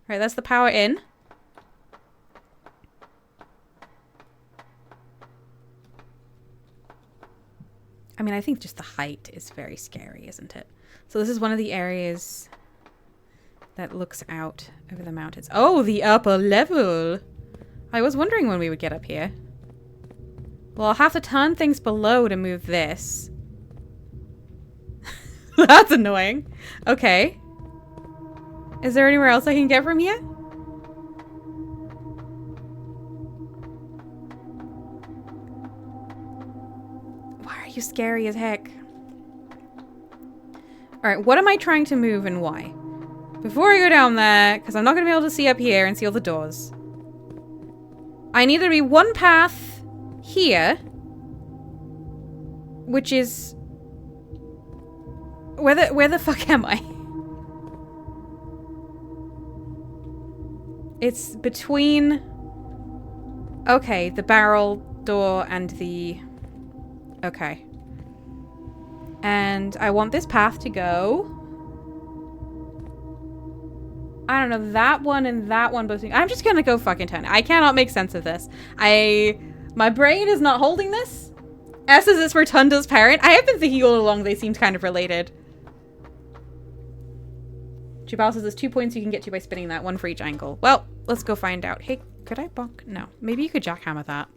Alright, that's the power in. I mean, I think just the height is very scary, isn't it? So this is one of the areas that looks out over the mountains. Oh, the upper level! I was wondering when we would get up here. Well, I'll have to turn things below to move this. That's annoying. Okay. Is there anywhere else I can get from here? Why are you scary as heck? Alright, what am I trying to move and why? Before I go down there, because I'm not going to be able to see up here and see all the doors. I need there to be one path here, which is Where the fuck am I? It's between... Okay, the barrel door and the... Okay. And I want this path to go... I don't know, that one and that one both... I'm just gonna go fucking turn. I cannot make sense of this. My brain is not holding this. S is for Tunda's parent. I have been thinking all along they seemed kind of related. Jabal says there's 2 points you can get to by spinning that, one for each angle. Well, let's go find out. Hey, could I bonk? No. Maybe you could jackhammer that.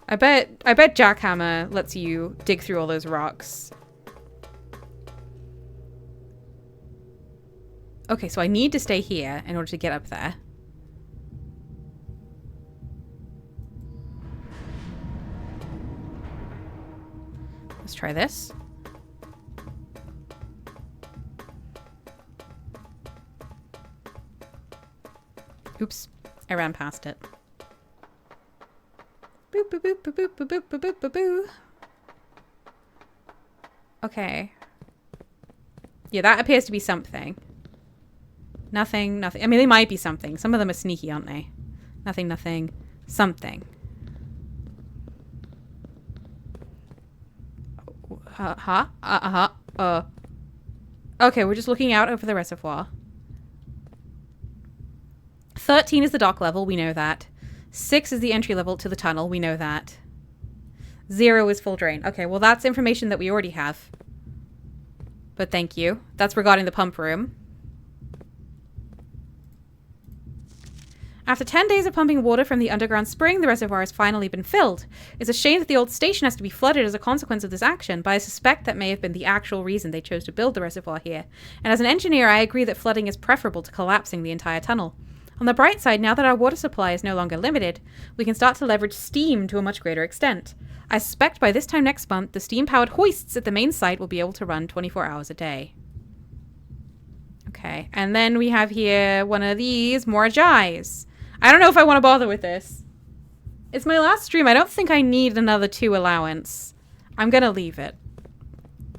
I bet jackhammer lets you dig through all those rocks. Okay, so I need to stay here in order to get up there. Let's try this. Oops, I ran past it. Boop, boop, boop, boop, boop, boop, boop, boop, boop, boop. Okay. Yeah, that appears to be something. Nothing, nothing. I mean, they might be something. Some of them are sneaky, aren't they? Nothing, nothing. Something. Okay, we're just looking out over the reservoir. 13 is the dock level, we know that. 6 is the entry level to the tunnel, we know that. 0 is full drain. Okay, well that's information that we already have. But thank you. That's regarding the pump room. After 10 days of pumping water from the underground spring, the reservoir has finally been filled. It's a shame that the old station has to be flooded as a consequence of this action, but I suspect that may have been the actual reason they chose to build the reservoir here. And as an engineer, I agree that flooding is preferable to collapsing the entire tunnel. On the bright side, now that our water supply is no longer limited, we can start to leverage steam to a much greater extent. I suspect by this time next month, the steam-powered hoists at the main site will be able to run 24 hours a day. Okay, and then we have here one of these, more Jais. I don't know if I want to bother with this. It's my last stream. I don't think I need another 2 allowance. I'm going to leave it.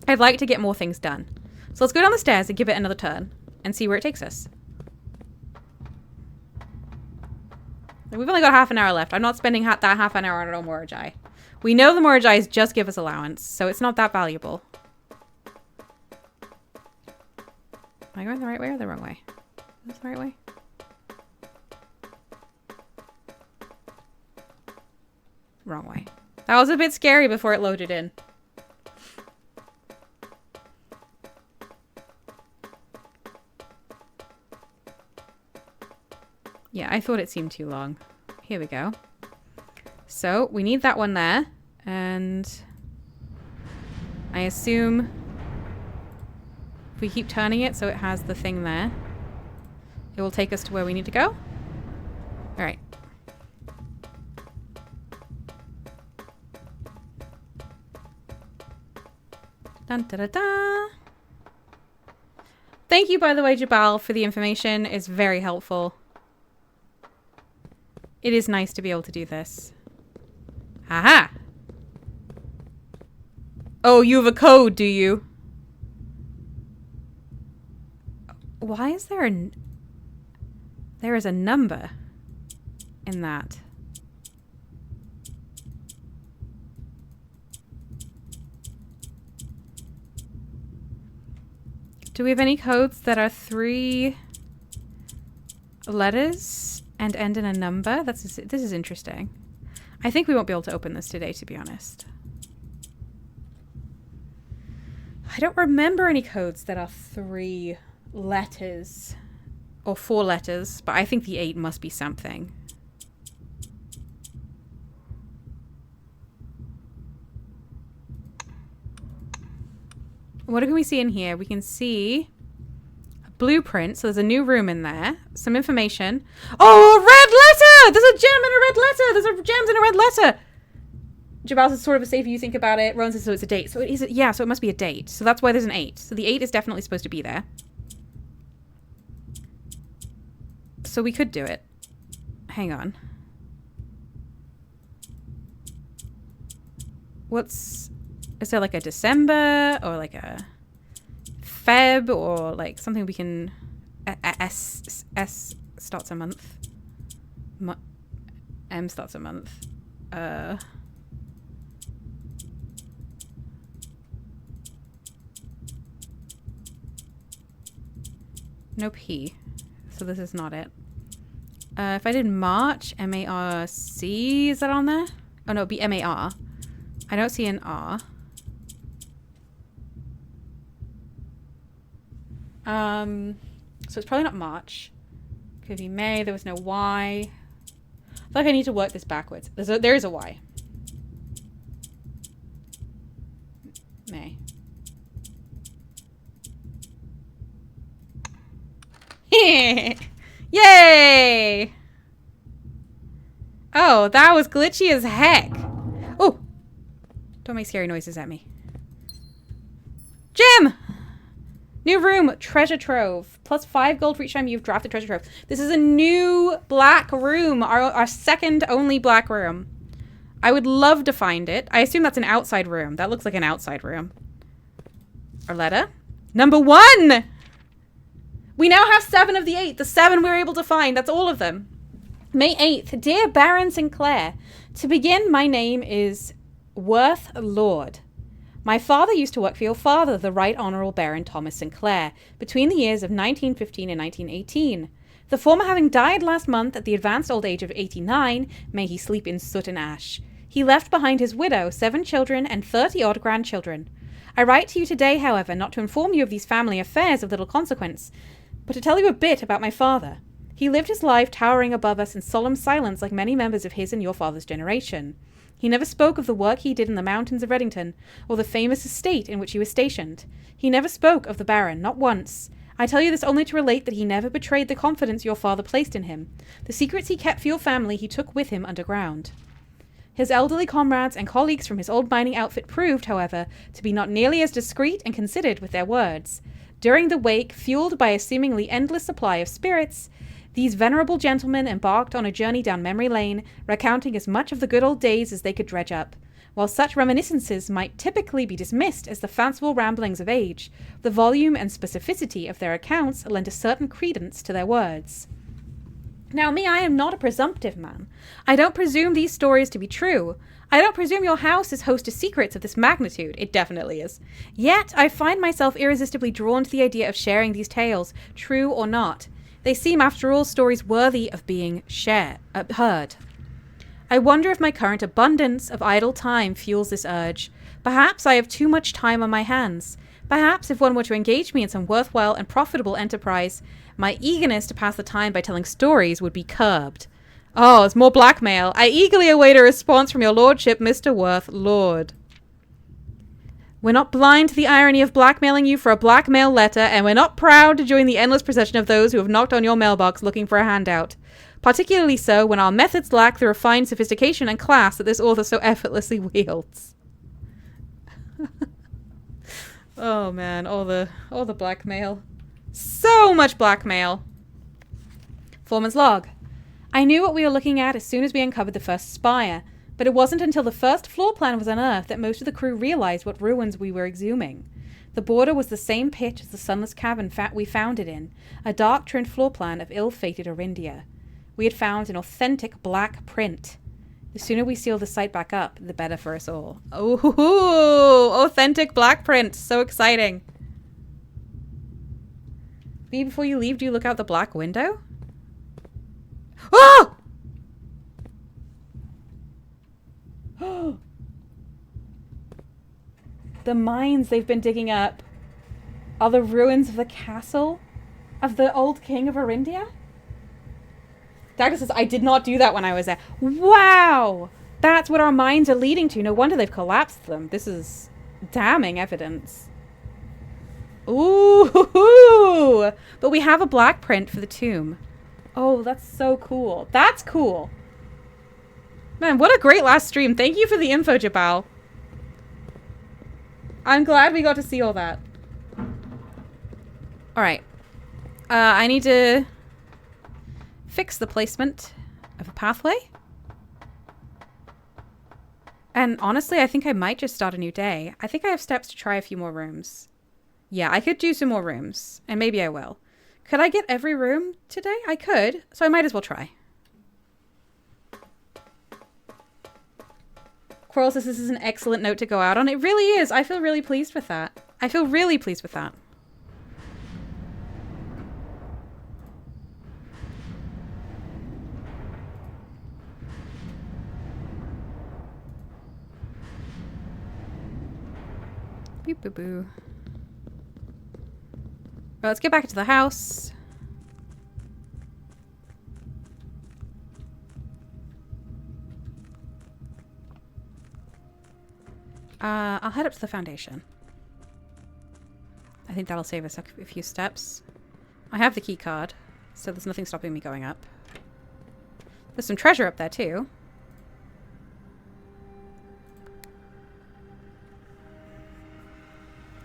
I'd like to get more things done. So let's go down the stairs and give it another turn and see where it takes us. We've only got half an hour left. I'm not spending that half an hour on a Morajai. We know the Morajais just give us allowance, so it's not that valuable. Am I going the right way or the wrong way? Is this the right way? Wrong way. That was a bit scary before it loaded in. Yeah, I thought it seemed too long. Here we go. So, we need that one there. And I assume if we keep turning it so it has the thing there, it will take us to where we need to go. Alright. Dun, da, da, da. Thank you, by the way, Jabal, for the information. It's very helpful. It is nice to be able to do this. Haha! Oh, you have a code, do you? Why is there a... There is a number in that. Do we have any codes that are 3 letters and end in a number? This is interesting. I think we won't be able to open this today, to be honest. I don't remember any codes that are 3 letters or 4 letters, but I think the 8 must be something. What can we see in here? We can see a blueprint. So there's a new room in there. Some information. Oh, a red letter! There's a gem and a red letter! There's a gems and a red letter! Jabal says sort of a safer you think about it. Rowan says so it's a date. So it is, yeah, so it must be a date. So that's why there's an 8. So the 8 is definitely supposed to be there. So we could do it. Hang on. Is there like a December or like a Feb or like something we can... S starts a month. M starts a month. No P. So this is not it. If I did March, M-A-R-C, is that on there? Oh no, it'd be M-A-R. I don't see an R. So it's probably not March. Could be May. There was no Y. I feel like I need to work this backwards. There is a Y. May. Yay! Oh, that was glitchy as heck. Oh! Don't make scary noises at me. Jim! New room, treasure trove. Plus 5 gold for each time you've drafted treasure trove. This is a new black room. Our second only black room. I would love to find it. I assume that's an outside room. That looks like an outside room. Arletta? Number 1! We now have 7 of the 8. The 7 we were able to find. That's all of them. May 8th. Dear Baron Sinclair. To begin, my name is Worth Lord. My father used to work for your father, the Right Honourable Baron Thomas Sinclair, between the years of 1915 and 1918. The former having died last month at the advanced old age of 89, may he sleep in soot and ash. He left behind his widow, 7 children, and 30-odd grandchildren. I write to you today, however, not to inform you of these family affairs of little consequence, but to tell you a bit about my father. He lived his life towering above us in solemn silence like many members of his and your father's generation. He never spoke of the work he did in the mountains of Reddington, or the famous estate in which he was stationed. He never spoke of the Baron, not once. I tell you this only to relate that he never betrayed the confidence your father placed in him. The secrets he kept for your family he took with him underground. His elderly comrades and colleagues from his old mining outfit proved, however, to be not nearly as discreet and considered with their words. During the wake, fueled by a seemingly endless supply of spirits, these venerable gentlemen embarked on a journey down memory lane, recounting as much of the good old days as they could dredge up. While such reminiscences might typically be dismissed as the fanciful ramblings of age, the volume and specificity of their accounts lent a certain credence to their words. Now me, I am not a presumptive man. I don't presume these stories to be true. I don't presume your house is host to secrets of this magnitude. It definitely is. Yet, I find myself irresistibly drawn to the idea of sharing these tales, true or not. They seem, after all, stories worthy of being heard. I wonder if my current abundance of idle time fuels this urge. Perhaps I have too much time on my hands. Perhaps if one were to engage me in some worthwhile and profitable enterprise, my eagerness to pass the time by telling stories would be curbed. Oh, it's more blackmail. I eagerly await a response from your lordship, Mr. Worth, Lord. We're not blind to the irony of blackmailing you for a blackmail letter, and we're not proud to join the endless procession of those who have knocked on your mailbox looking for a handout. Particularly so when our methods lack the refined sophistication and class that this author so effortlessly wields. Oh man, all the blackmail. So much blackmail. Foreman's log. I knew what we were looking at as soon as we uncovered the first spire, but it wasn't until the first floor plan was unearthed that most of the crew realized what ruins we were exhuming. The border was the same pitch as the sunless cavern we found it in, a dark-trimmed floor plan of ill-fated Orindia. We had found an authentic black print. The sooner we seal the site back up, the better for us all. Oh, authentic black print. So exciting. B, before you leave, do you look out the black window? Oh! The mines they've been digging up are the ruins of the castle of the old king of Orindia? Dagger says, I did not do that when I was there. Wow! That's what our mines are leading to. No wonder they've collapsed them. This is damning evidence. Ooh! But we have a black print for the tomb. Oh, that's so cool. That's cool. Man, what a great last stream. Thank you for the info, Jabal. I'm glad we got to see all that. Alright. I need to fix the placement of a pathway. And honestly, I think I might just start a new day. I think I have steps to try a few more rooms. Yeah, I could do some more rooms, and maybe I will. Could I get every room today? I could, so I might as well try. Quarrel says this is an excellent note to go out on. It really is. I feel really pleased with that. I feel really pleased with that. Boop, boo, boo. Well, let's get back into the house. I'll head up to the foundation. I think that'll save us a few steps. I have the key card, so there's nothing stopping me going up. There's some treasure up there, too.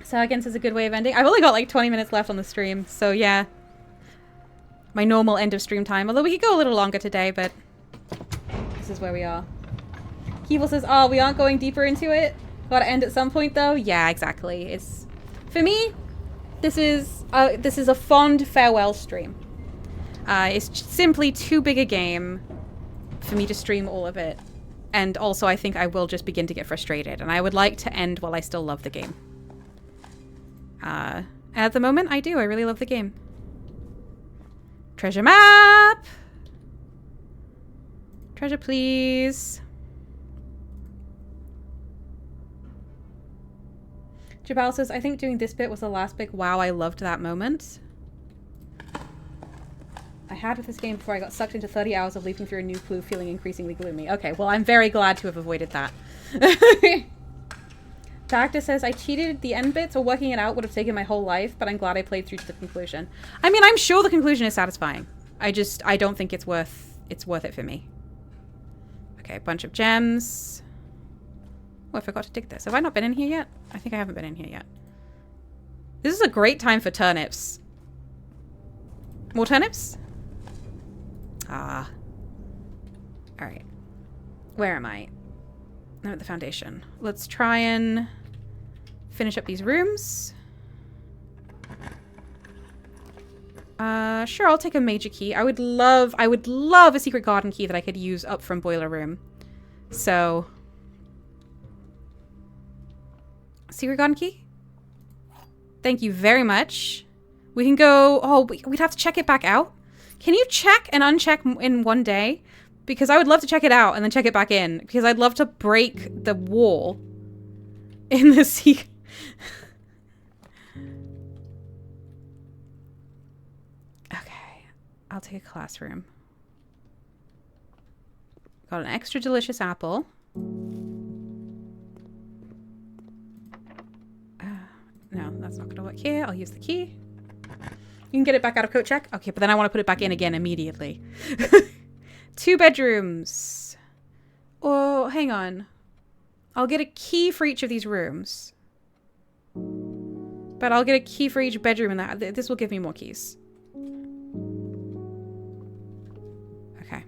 Sargans is a good way of ending. I've only got like 20 minutes left on the stream, so yeah. My normal end of stream time. Although we could go a little longer today, but this is where we are. Keeble says, oh, we aren't going deeper into it. Gotta end at some point, though. Yeah, exactly. It's, for me, this is a fond farewell stream. It's simply too big a game for me to stream all of it. And also, I think I will just begin to get frustrated. And I would like to end while I still love the game. At the moment, I do. I really love the game. Treasure map! Treasure, please. Jabal says, I think doing this bit was the last big wow, I loved that moment. I had with this game before I got sucked into 30 hours of leaping through a new clue feeling increasingly gloomy. Okay, well, I'm very glad to have avoided that. Dacta says, I cheated the end bits, or working it out would have taken my whole life, but I'm glad I played through to the conclusion. I mean, I'm sure the conclusion is satisfying. I don't think it's worth it for me. Okay, a bunch of gems. Oh, I forgot to dig this. Have I not been in here yet? I think I haven't been in here yet. This is a great time for turnips. More turnips? Ah. Alright. Where am I? I'm at the foundation. Let's try and finish up these rooms. Sure, I'll take a major key. I would love a secret garden key that I could use up from boiler room. So... Secret garden key? Thank you very much. We can go... Oh, we'd have to check it back out. Can you check and uncheck in one day? Because I would love to check it out and then check it back in. Because I'd love to break the wall in the secret... Okay. I'll take a classroom. Got an extra delicious apple. No, that's not going to work here. I'll use the key. You can get it back out of coat check. Okay, but then I want to put it back in again immediately. 2 bedrooms. Oh, hang on. I'll get a key for each of these rooms. But I'll get a key for each bedroom in that. This will give me more keys. Okay.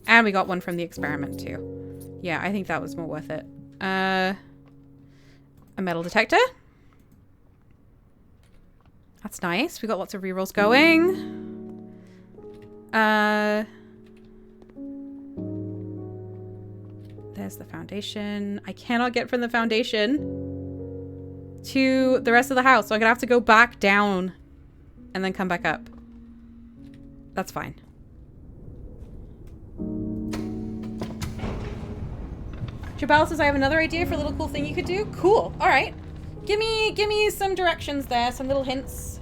And we got one from the experiment too. Yeah, I think that was more worth it. A metal detector. That's nice. We got lots of rerolls going. There's the foundation. I cannot get from the foundation to the rest of the house, so I'm gonna have to go back down and then come back up. That's fine. Jabal says, I have another idea for a little cool thing you could do. Cool. All right. Give me some directions there, some little hints.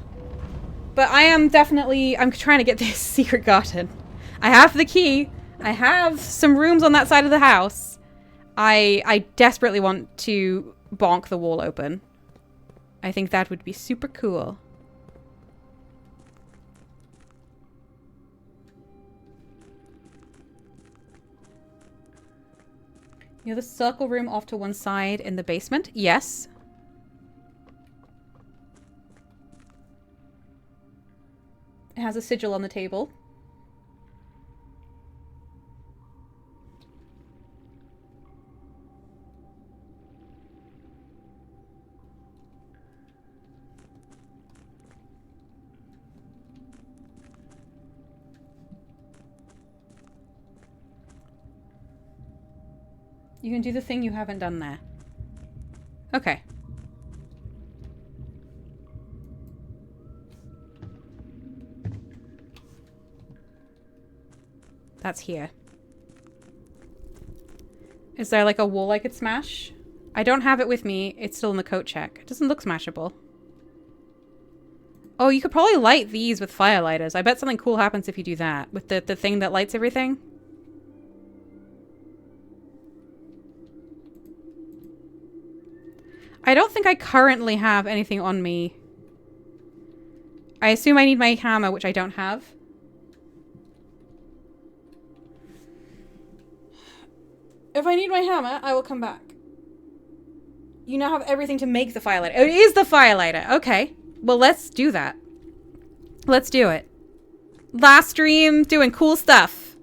But I'm trying to get this secret garden. I have the key. I have some rooms on that side of the house. I desperately want to bonk the wall open. I think that would be super cool. You know the circle room off to one side in the basement? Yes. It has a sigil on the table. You can do the thing you haven't done there. Okay. That's here. Is there like a wall I could smash? I don't have it with me. It's still in the coat check. It doesn't look smashable. Oh, you could probably light these with firelighters. I bet something cool happens if you do that. With the thing that lights everything. I don't think I currently have anything on me. I assume I need my hammer, which I don't have. If I need my hammer, I will come back. You now have everything to make the firelighter. Oh, it is the firelighter. Okay. Well, let's do that. Let's do it. Last stream, doing cool stuff.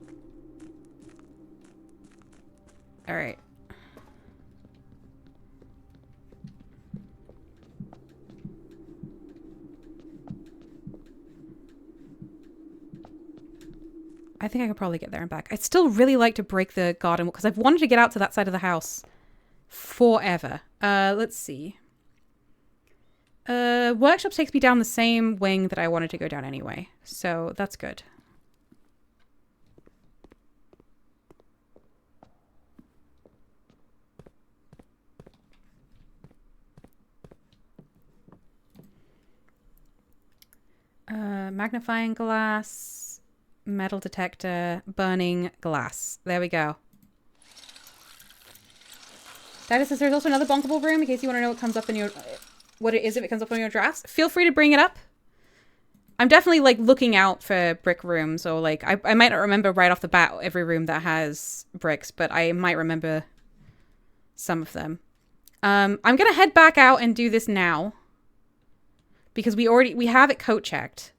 All right. I think I could probably get there and back. I'd still really like to break the garden because I've wanted to get out to that side of the house forever. Let's see. Workshop takes me down the same wing that I wanted to go down anyway. So that's good. Magnifying glass, metal detector, burning glass. There we go. Data says there's also another bonkable room in case you want to know what comes up in your... what it is if it comes up on your drafts. Feel free to bring it up. I'm definitely, like, looking out for brick rooms, or, like, I might not remember right off the bat every room that has bricks, but I might remember some of them. I'm gonna head back out and do this now. Because we have it coat checked.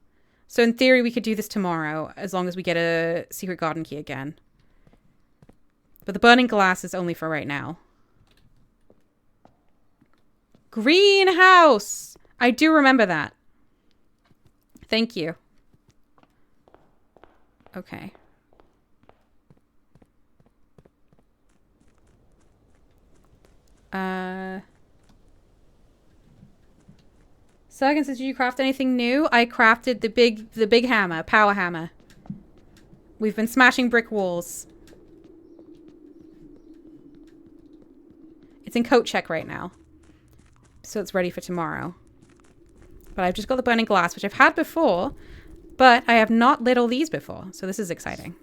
So in theory, we could do this tomorrow, as long as we get a secret garden key again. But the burning glass is only for right now. Greenhouse! I do remember that. Thank you. Okay. Sergen says, did you craft anything new? I crafted the big hammer, power hammer. We've been smashing brick walls. It's in coat check right now. So it's ready for tomorrow. But I've just got the burning glass, which I've had before, but I have not lit all these before. So this is exciting.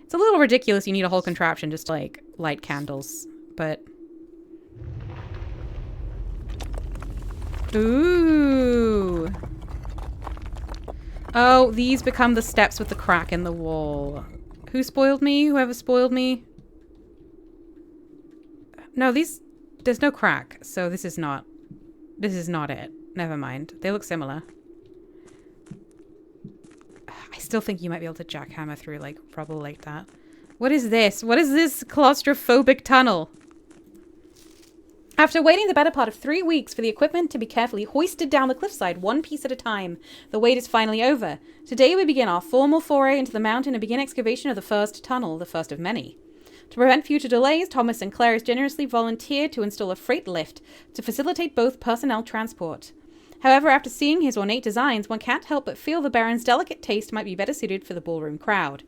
It's a little ridiculous you need a whole contraption just to, like, light candles, but... Ooh! Oh, these become the steps with the crack in the wall. Who spoiled me? Whoever spoiled me? No, these... There's no crack, so this is not... This is not it. Never mind. They look similar. I still think you might be able to jackhammer through, like, rubble like that. What is this? What is this claustrophobic tunnel? After waiting the better part of 3 weeks for the equipment to be carefully hoisted down the cliffside one piece at a time, the wait is finally over. Today we begin our formal foray into the mountain and begin excavation of the first tunnel, the first of many. To prevent future delays, Thomas and Claire has generously volunteered to install a freight lift to facilitate both personnel transport. However, after seeing his ornate designs, one can't help but feel the Baron's delicate taste might be better suited for the ballroom crowd.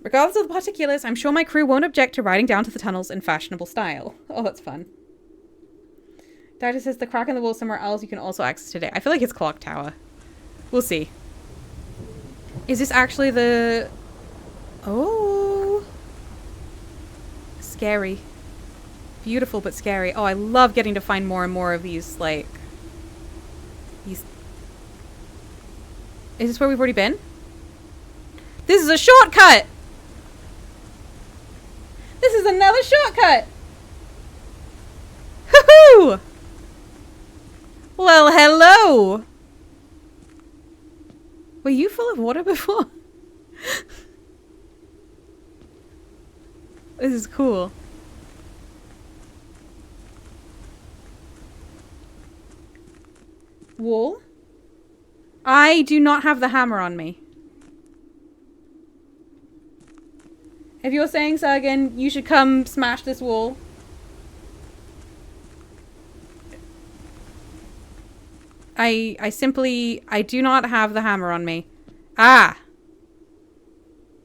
Regardless of the particulars, I'm sure my crew won't object to riding down to the tunnels in fashionable style. Oh, that's fun. Data says the crack in the wall somewhere else you can also access today. I feel like it's Clock Tower. We'll see. Is this actually the... Oh. Scary. Beautiful, but scary. Oh, I love getting to find more and more of these, like... These... Is this where we've already been? This is a shortcut! This is another shortcut! Hoo-hoo! Well, hello! Were you full of water before? This is cool. Wall? I do not have the hammer on me. If you're saying, Sergen, you should come smash this wall. I do not have the hammer on me. Ah!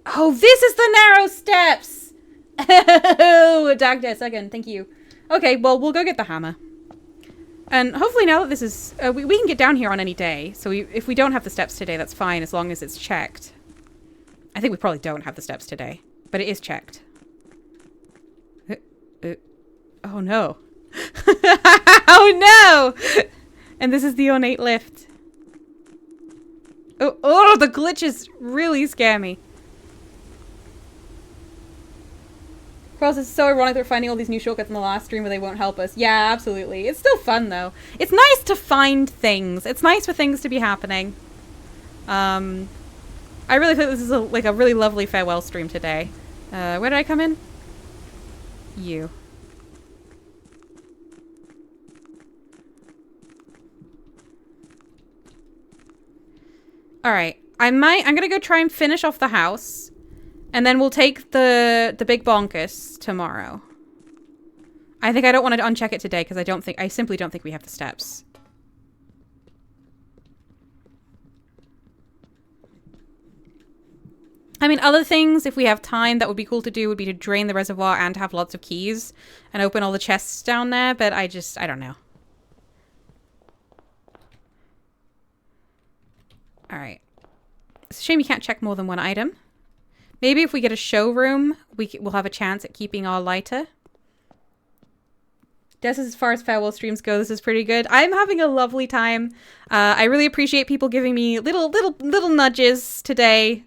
Oh, this is the narrow steps! Oh, Dagda, Sergen, thank you. Okay, well, we'll go get the hammer. And hopefully now that this is... we can get down here on any day. So if we don't have the steps today, that's fine as long as it's checked. I think we probably don't have the steps today. But it is checked. Oh no. Oh no! And this is the ornate lift. Oh, the glitches really scare me. Cross, it's so ironic that we're finding all these new shortcuts in the last stream where they won't help us. Yeah, absolutely. It's still fun though. It's nice to find things. It's nice for things to be happening. I really think this is like a really lovely farewell stream today. Where did I come in? You. Alright. I'm gonna go try and finish off the house. And then we'll take the big bonkus tomorrow. I think I don't want to uncheck it today because I simply don't think we have the steps. I mean, other things, if we have time, that would be cool to do would be to drain the reservoir and have lots of keys and open all the chests down there, but I don't know. Alright. It's a shame you can't check more than one item. Maybe if we get a showroom, we'll have a chance at keeping our lighter. This is as far as farewell streams go. This is pretty good. I'm having a lovely time. I really appreciate people giving me little nudges today.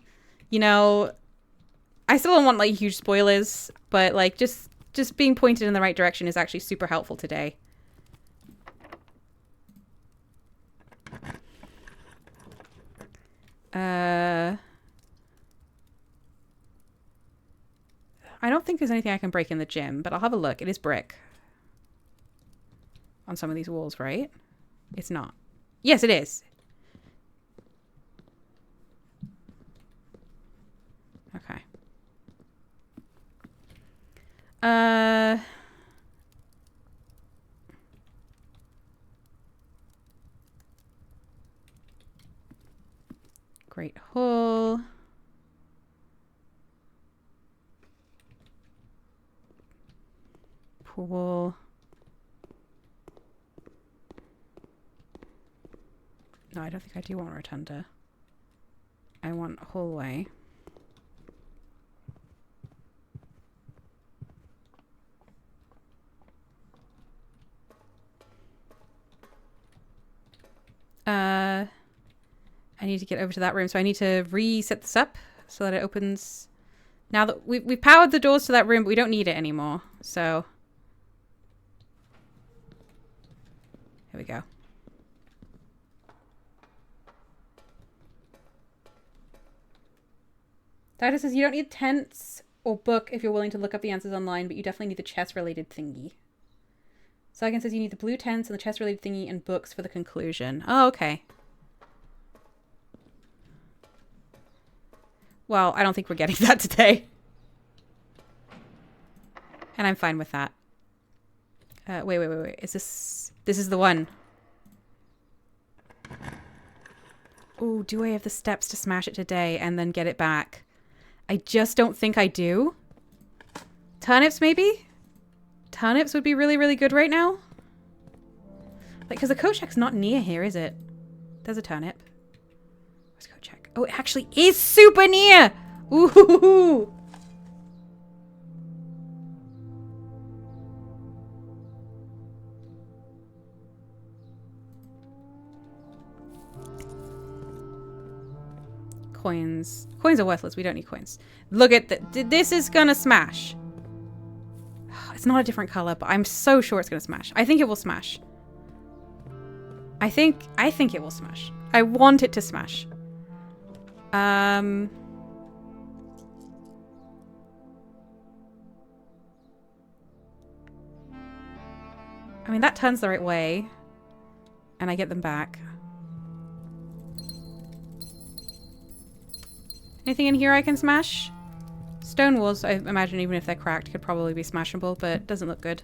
You know, I still don't want like huge spoilers, but like just being pointed in the right direction is actually super helpful today. I don't think there's anything I can break in the gym, but I'll have a look. It is brick on some of these walls, right? It's not. Yes, it is. Okay. Great hole. Pool. No, I don't think I do want rotunda. I want hallway. I need to get over to that room, so I need to reset this up so that it opens. Now that we've powered the doors to that room, but we don't need it anymore. So here we go. Data says you don't need tents or book if you're willing to look up the answers online, but you definitely need the chest-related thingy. Sagan says you need the blue tents and the chest-related thingy and books for the conclusion. Oh, okay. Well, I don't think we're getting that today. And I'm fine with that. Wait. Is this... This is the one. Oh, do I have the steps to smash it today and then get it back? I just don't think I do. Turnips, maybe? Turnips would be really, really good right now. Like, because the Kochak's not near here, is it? There's a turnip. Where's Kochak? Oh, it actually is super near! Ooh! Coins. Coins are worthless. We don't need coins. Look at this is gonna smash. It's not a different color, but I'm so sure it's gonna smash. I think it will smash. I think it will smash. I want it to smash. I mean, that turns the right way. And I get them back. Anything in here I can smash? Stone walls, I imagine even if they're cracked, could probably be smashable, but it doesn't look good.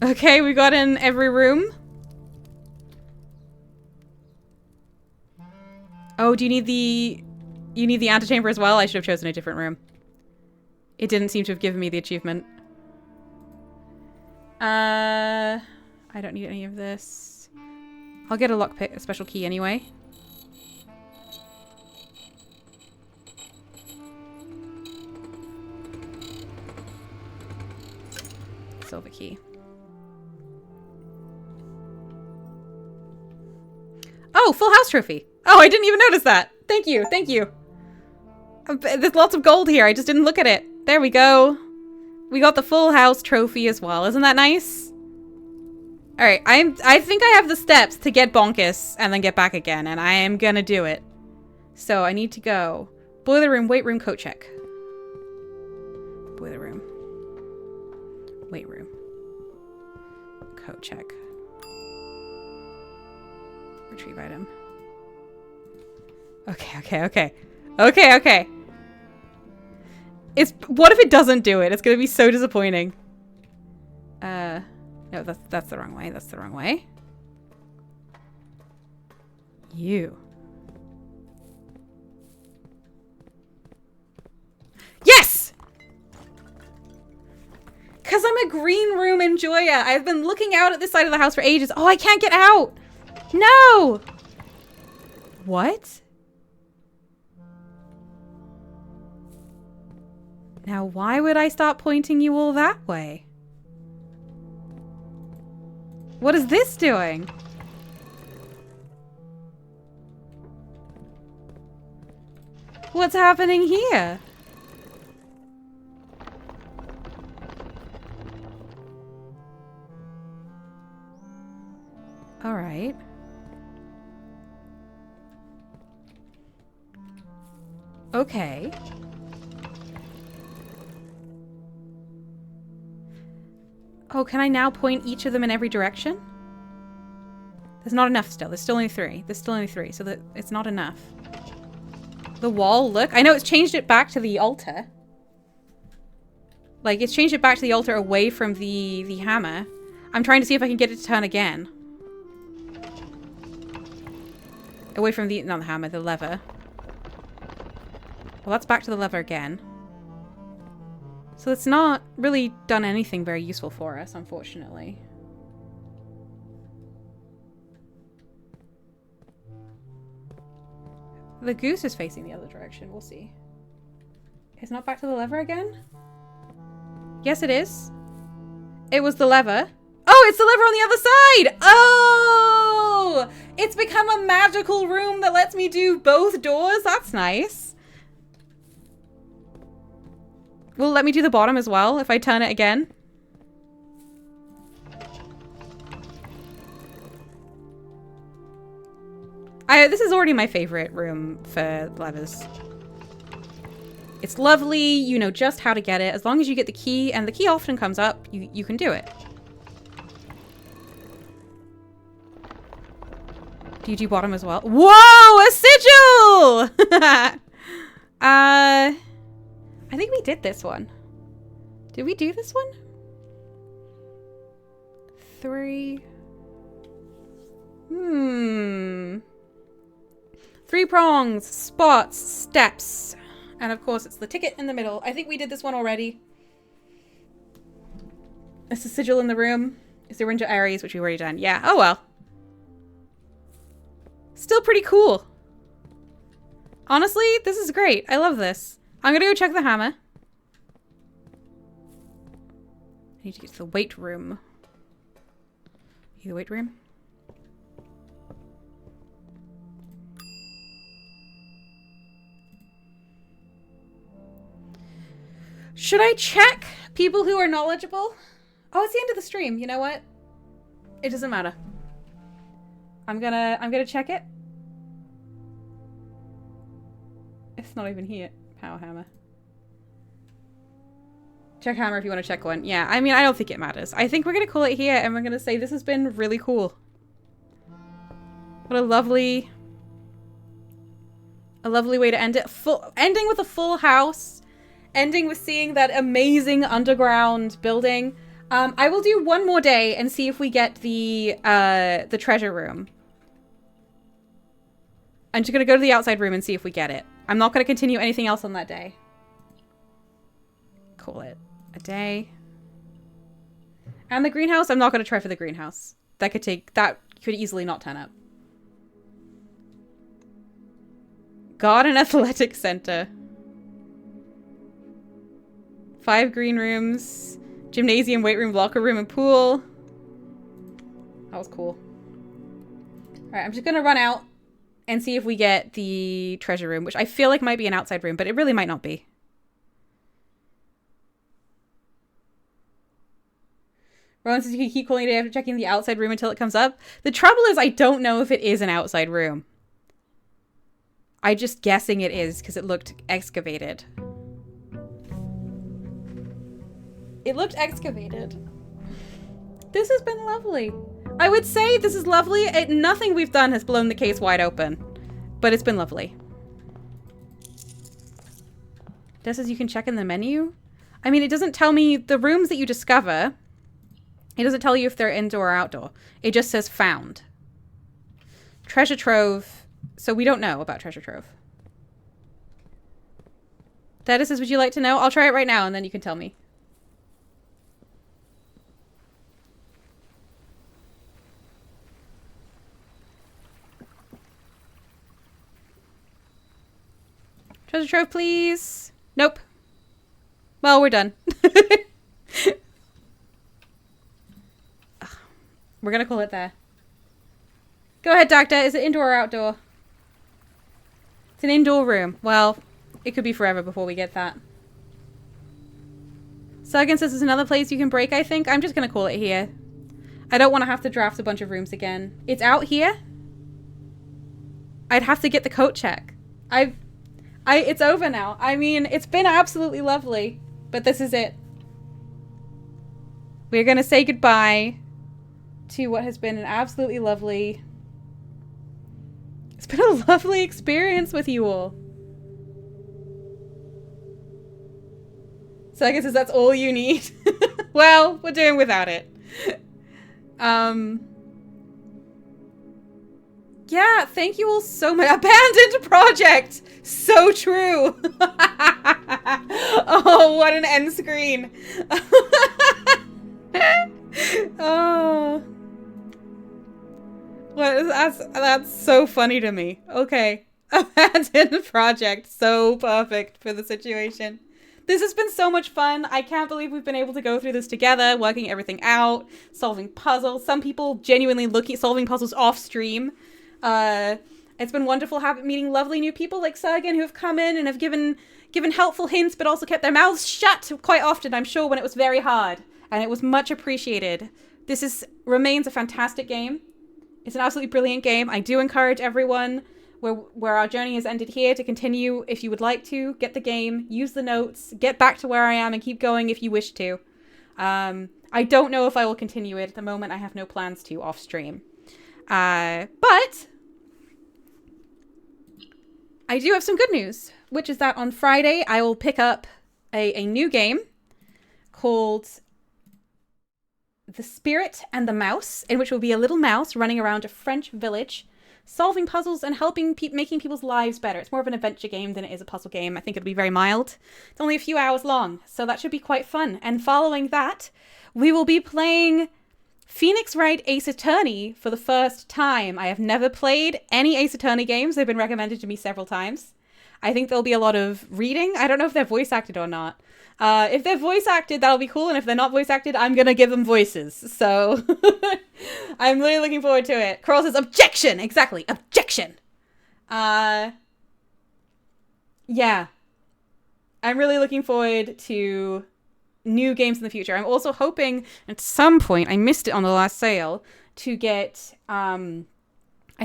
Okay, we got in every room. Oh, do you need the... You need the antechamber as well? I should have chosen a different room. It didn't seem to have given me the achievement. I don't need any of this. I'll get a lockpick, a special key anyway. Silver key. Oh, full house trophy. Oh, I didn't even notice that. Thank you. Thank you. There's lots of gold here. I just didn't look at it. There we go. We got the full house trophy as well. Isn't that nice? All right. I think I have the steps to get Bonkus and then get back again, and I am gonna do it. So I need to go. Boiler room, weight room, coat check. Boiler room. Weight room. Coat check. Retrieve item. Okay. What if it doesn't do it? It's gonna be so disappointing. No, that's the wrong way. That's the wrong way. You. Yes! Because I'm a green room enjoyer. I've been looking out at this side of the house for ages. Oh, I can't get out! No! What? Now, why would I start pointing you all that way? What is this doing? What's happening here? All right. Okay. Oh, can I now point each of them in every direction? There's not enough still. There's still only three. There's still only three, so that it's not enough. The wall, look. I know it's changed it back to the altar. Like, it's changed it back to the altar away from the hammer. I'm trying to see if I can get it to turn again. Away from the... not the hammer, the lever. Well, that's back to the lever again. So it's not really done anything very useful for us, unfortunately. The goose is facing the other direction. We'll see. It's not back to the lever again? Yes, it is. It was the lever. Oh, it's the lever on the other side! Oh! It's become a magical room that lets me do both doors? That's nice. Will it let me do the bottom as well if I turn it again? This is already my favorite room for levers. It's lovely, you know just how to get it. As long as you get the key, and the key often comes up, you can do it. Do you do bottom as well? Whoa, a sigil! I think we did this one. Did we do this one? 3. 3 prongs, spots, steps. And of course it's the ticket in the middle. I think we did this one already. It's a sigil in the room. It's the Ranger Ares, which we've already done. Yeah, oh well. Still pretty cool. Honestly, this is great. I love this. I'm gonna go check the hammer. I need to get to the weight room. The weight room? Should I check people who are knowledgeable? Oh, it's the end of the stream. You know what? It doesn't matter. I'm gonna check it. It's not even here. Power hammer. Check hammer if you want to check one. Yeah, I mean, I don't think it matters. I think we're going to call it here, and we're going to say this has been really cool. What a lovely way to end it. Ending with a full house. Ending with seeing that amazing underground building. I will do one more day and see if we get the treasure room. I'm just going to go to the outside room and see if we get it. I'm not going to continue anything else on that day. Call it a day. And the greenhouse, I'm not going to try for the greenhouse. That could easily not turn up. Garden Athletic Center. 5 green rooms. Gymnasium, weight room, locker room, and pool. That was cool. Alright, I'm just gonna run out and see if we get the treasure room, which I feel like might be an outside room, but it really might not be. Rowan says you can keep calling it after checking the outside room until it comes up. The trouble is I don't know if it is an outside room. I'm just guessing it is because it looked excavated. It looked excavated. This has been lovely. I would say this is lovely. Nothing we've done has blown the case wide open, but it's been lovely. It says you can check in the menu. I mean, it doesn't tell me the rooms that you discover. It doesn't tell you if they're indoor or outdoor. It just says found. Treasure trove. So we don't know about treasure trove. Data says, would you like to know? I'll try it right now and then you can tell me. Treasure trove, please. Nope. Well, we're done. We're gonna call it there. Go ahead, Doctor. Is it indoor or outdoor? It's an indoor room. Well, it could be forever before we get that. Sergen says there's another place you can break, I think. I'm just gonna call it here. I don't want to have to draft a bunch of rooms again. It's out here? I'd have to get the coat check. It's over now. I mean, it's been absolutely lovely, but this is it. We're gonna say goodbye to what has been an absolutely lovely... It's been a lovely experience with you all. So I guess that's all you need. Well, we're doing without it. Yeah, thank you all so much. Abandoned project! So true! Oh, what an end screen. Oh. That's so funny to me. Okay. Abandoned project. So perfect for the situation. This has been so much fun. I can't believe we've been able to go through this together, working everything out, solving puzzles. Some people genuinely solving puzzles off stream. It's been wonderful meeting lovely new people like Sergen who have come in and have given helpful hints, but also kept their mouths shut quite often, I'm sure, when it was very hard. And it was much appreciated. This remains a fantastic game. It's an absolutely brilliant game. I do encourage everyone where our journey has ended here to continue if you would like to. Get the game, use the notes, get back to where I am and keep going if you wish to. I don't know if I will continue it. At the moment, I have no plans to off stream. But I do have some good news, which is that on Friday, I will pick up a new game called The Spirit and the Mouse, in which will be a little mouse running around a French village, solving puzzles and helping making people's lives better. It's more of an adventure game than it is a puzzle game. I think it'll be very mild. It's only a few hours long, so that should be quite fun. And following that, we will be playing Phoenix Wright Ace Attorney for the first time. I have never played any Ace Attorney games. They've been recommended to me several times. I think there'll be a lot of reading. I don't know if they're voice acted or not. If they're voice acted, that'll be cool. And if they're not voice acted, I'm going to give them voices. So I'm really looking forward to it. Coral says, objection! Exactly. Objection! Yeah. I'm really looking forward to new games in the future. I'm also hoping at some point, I missed it on the last sale, to get, I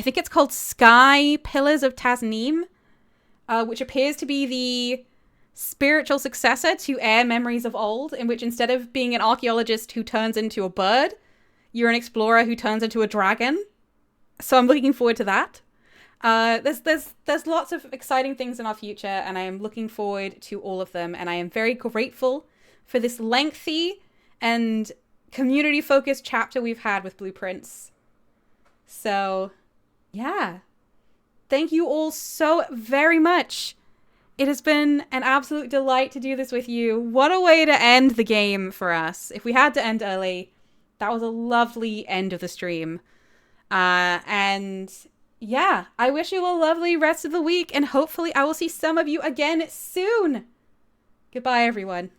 think it's called Sky Pillars of Tasneem, which appears to be spiritual successor to Air Memories of Old, in which instead of being an archaeologist who turns into a bird, you're an explorer who turns into a dragon. So I'm looking forward to that. There's lots of exciting things in our future, and I am looking forward to all of them. And I am very grateful for this lengthy and community-focused chapter we've had with Blueprints. So, yeah. Thank you all so very much. It has been an absolute delight to do this with you. What a way to end the game for us. If we had to end early, that was a lovely end of the stream. And yeah, I wish you a lovely rest of the week, and hopefully I will see some of you again soon. Goodbye, everyone.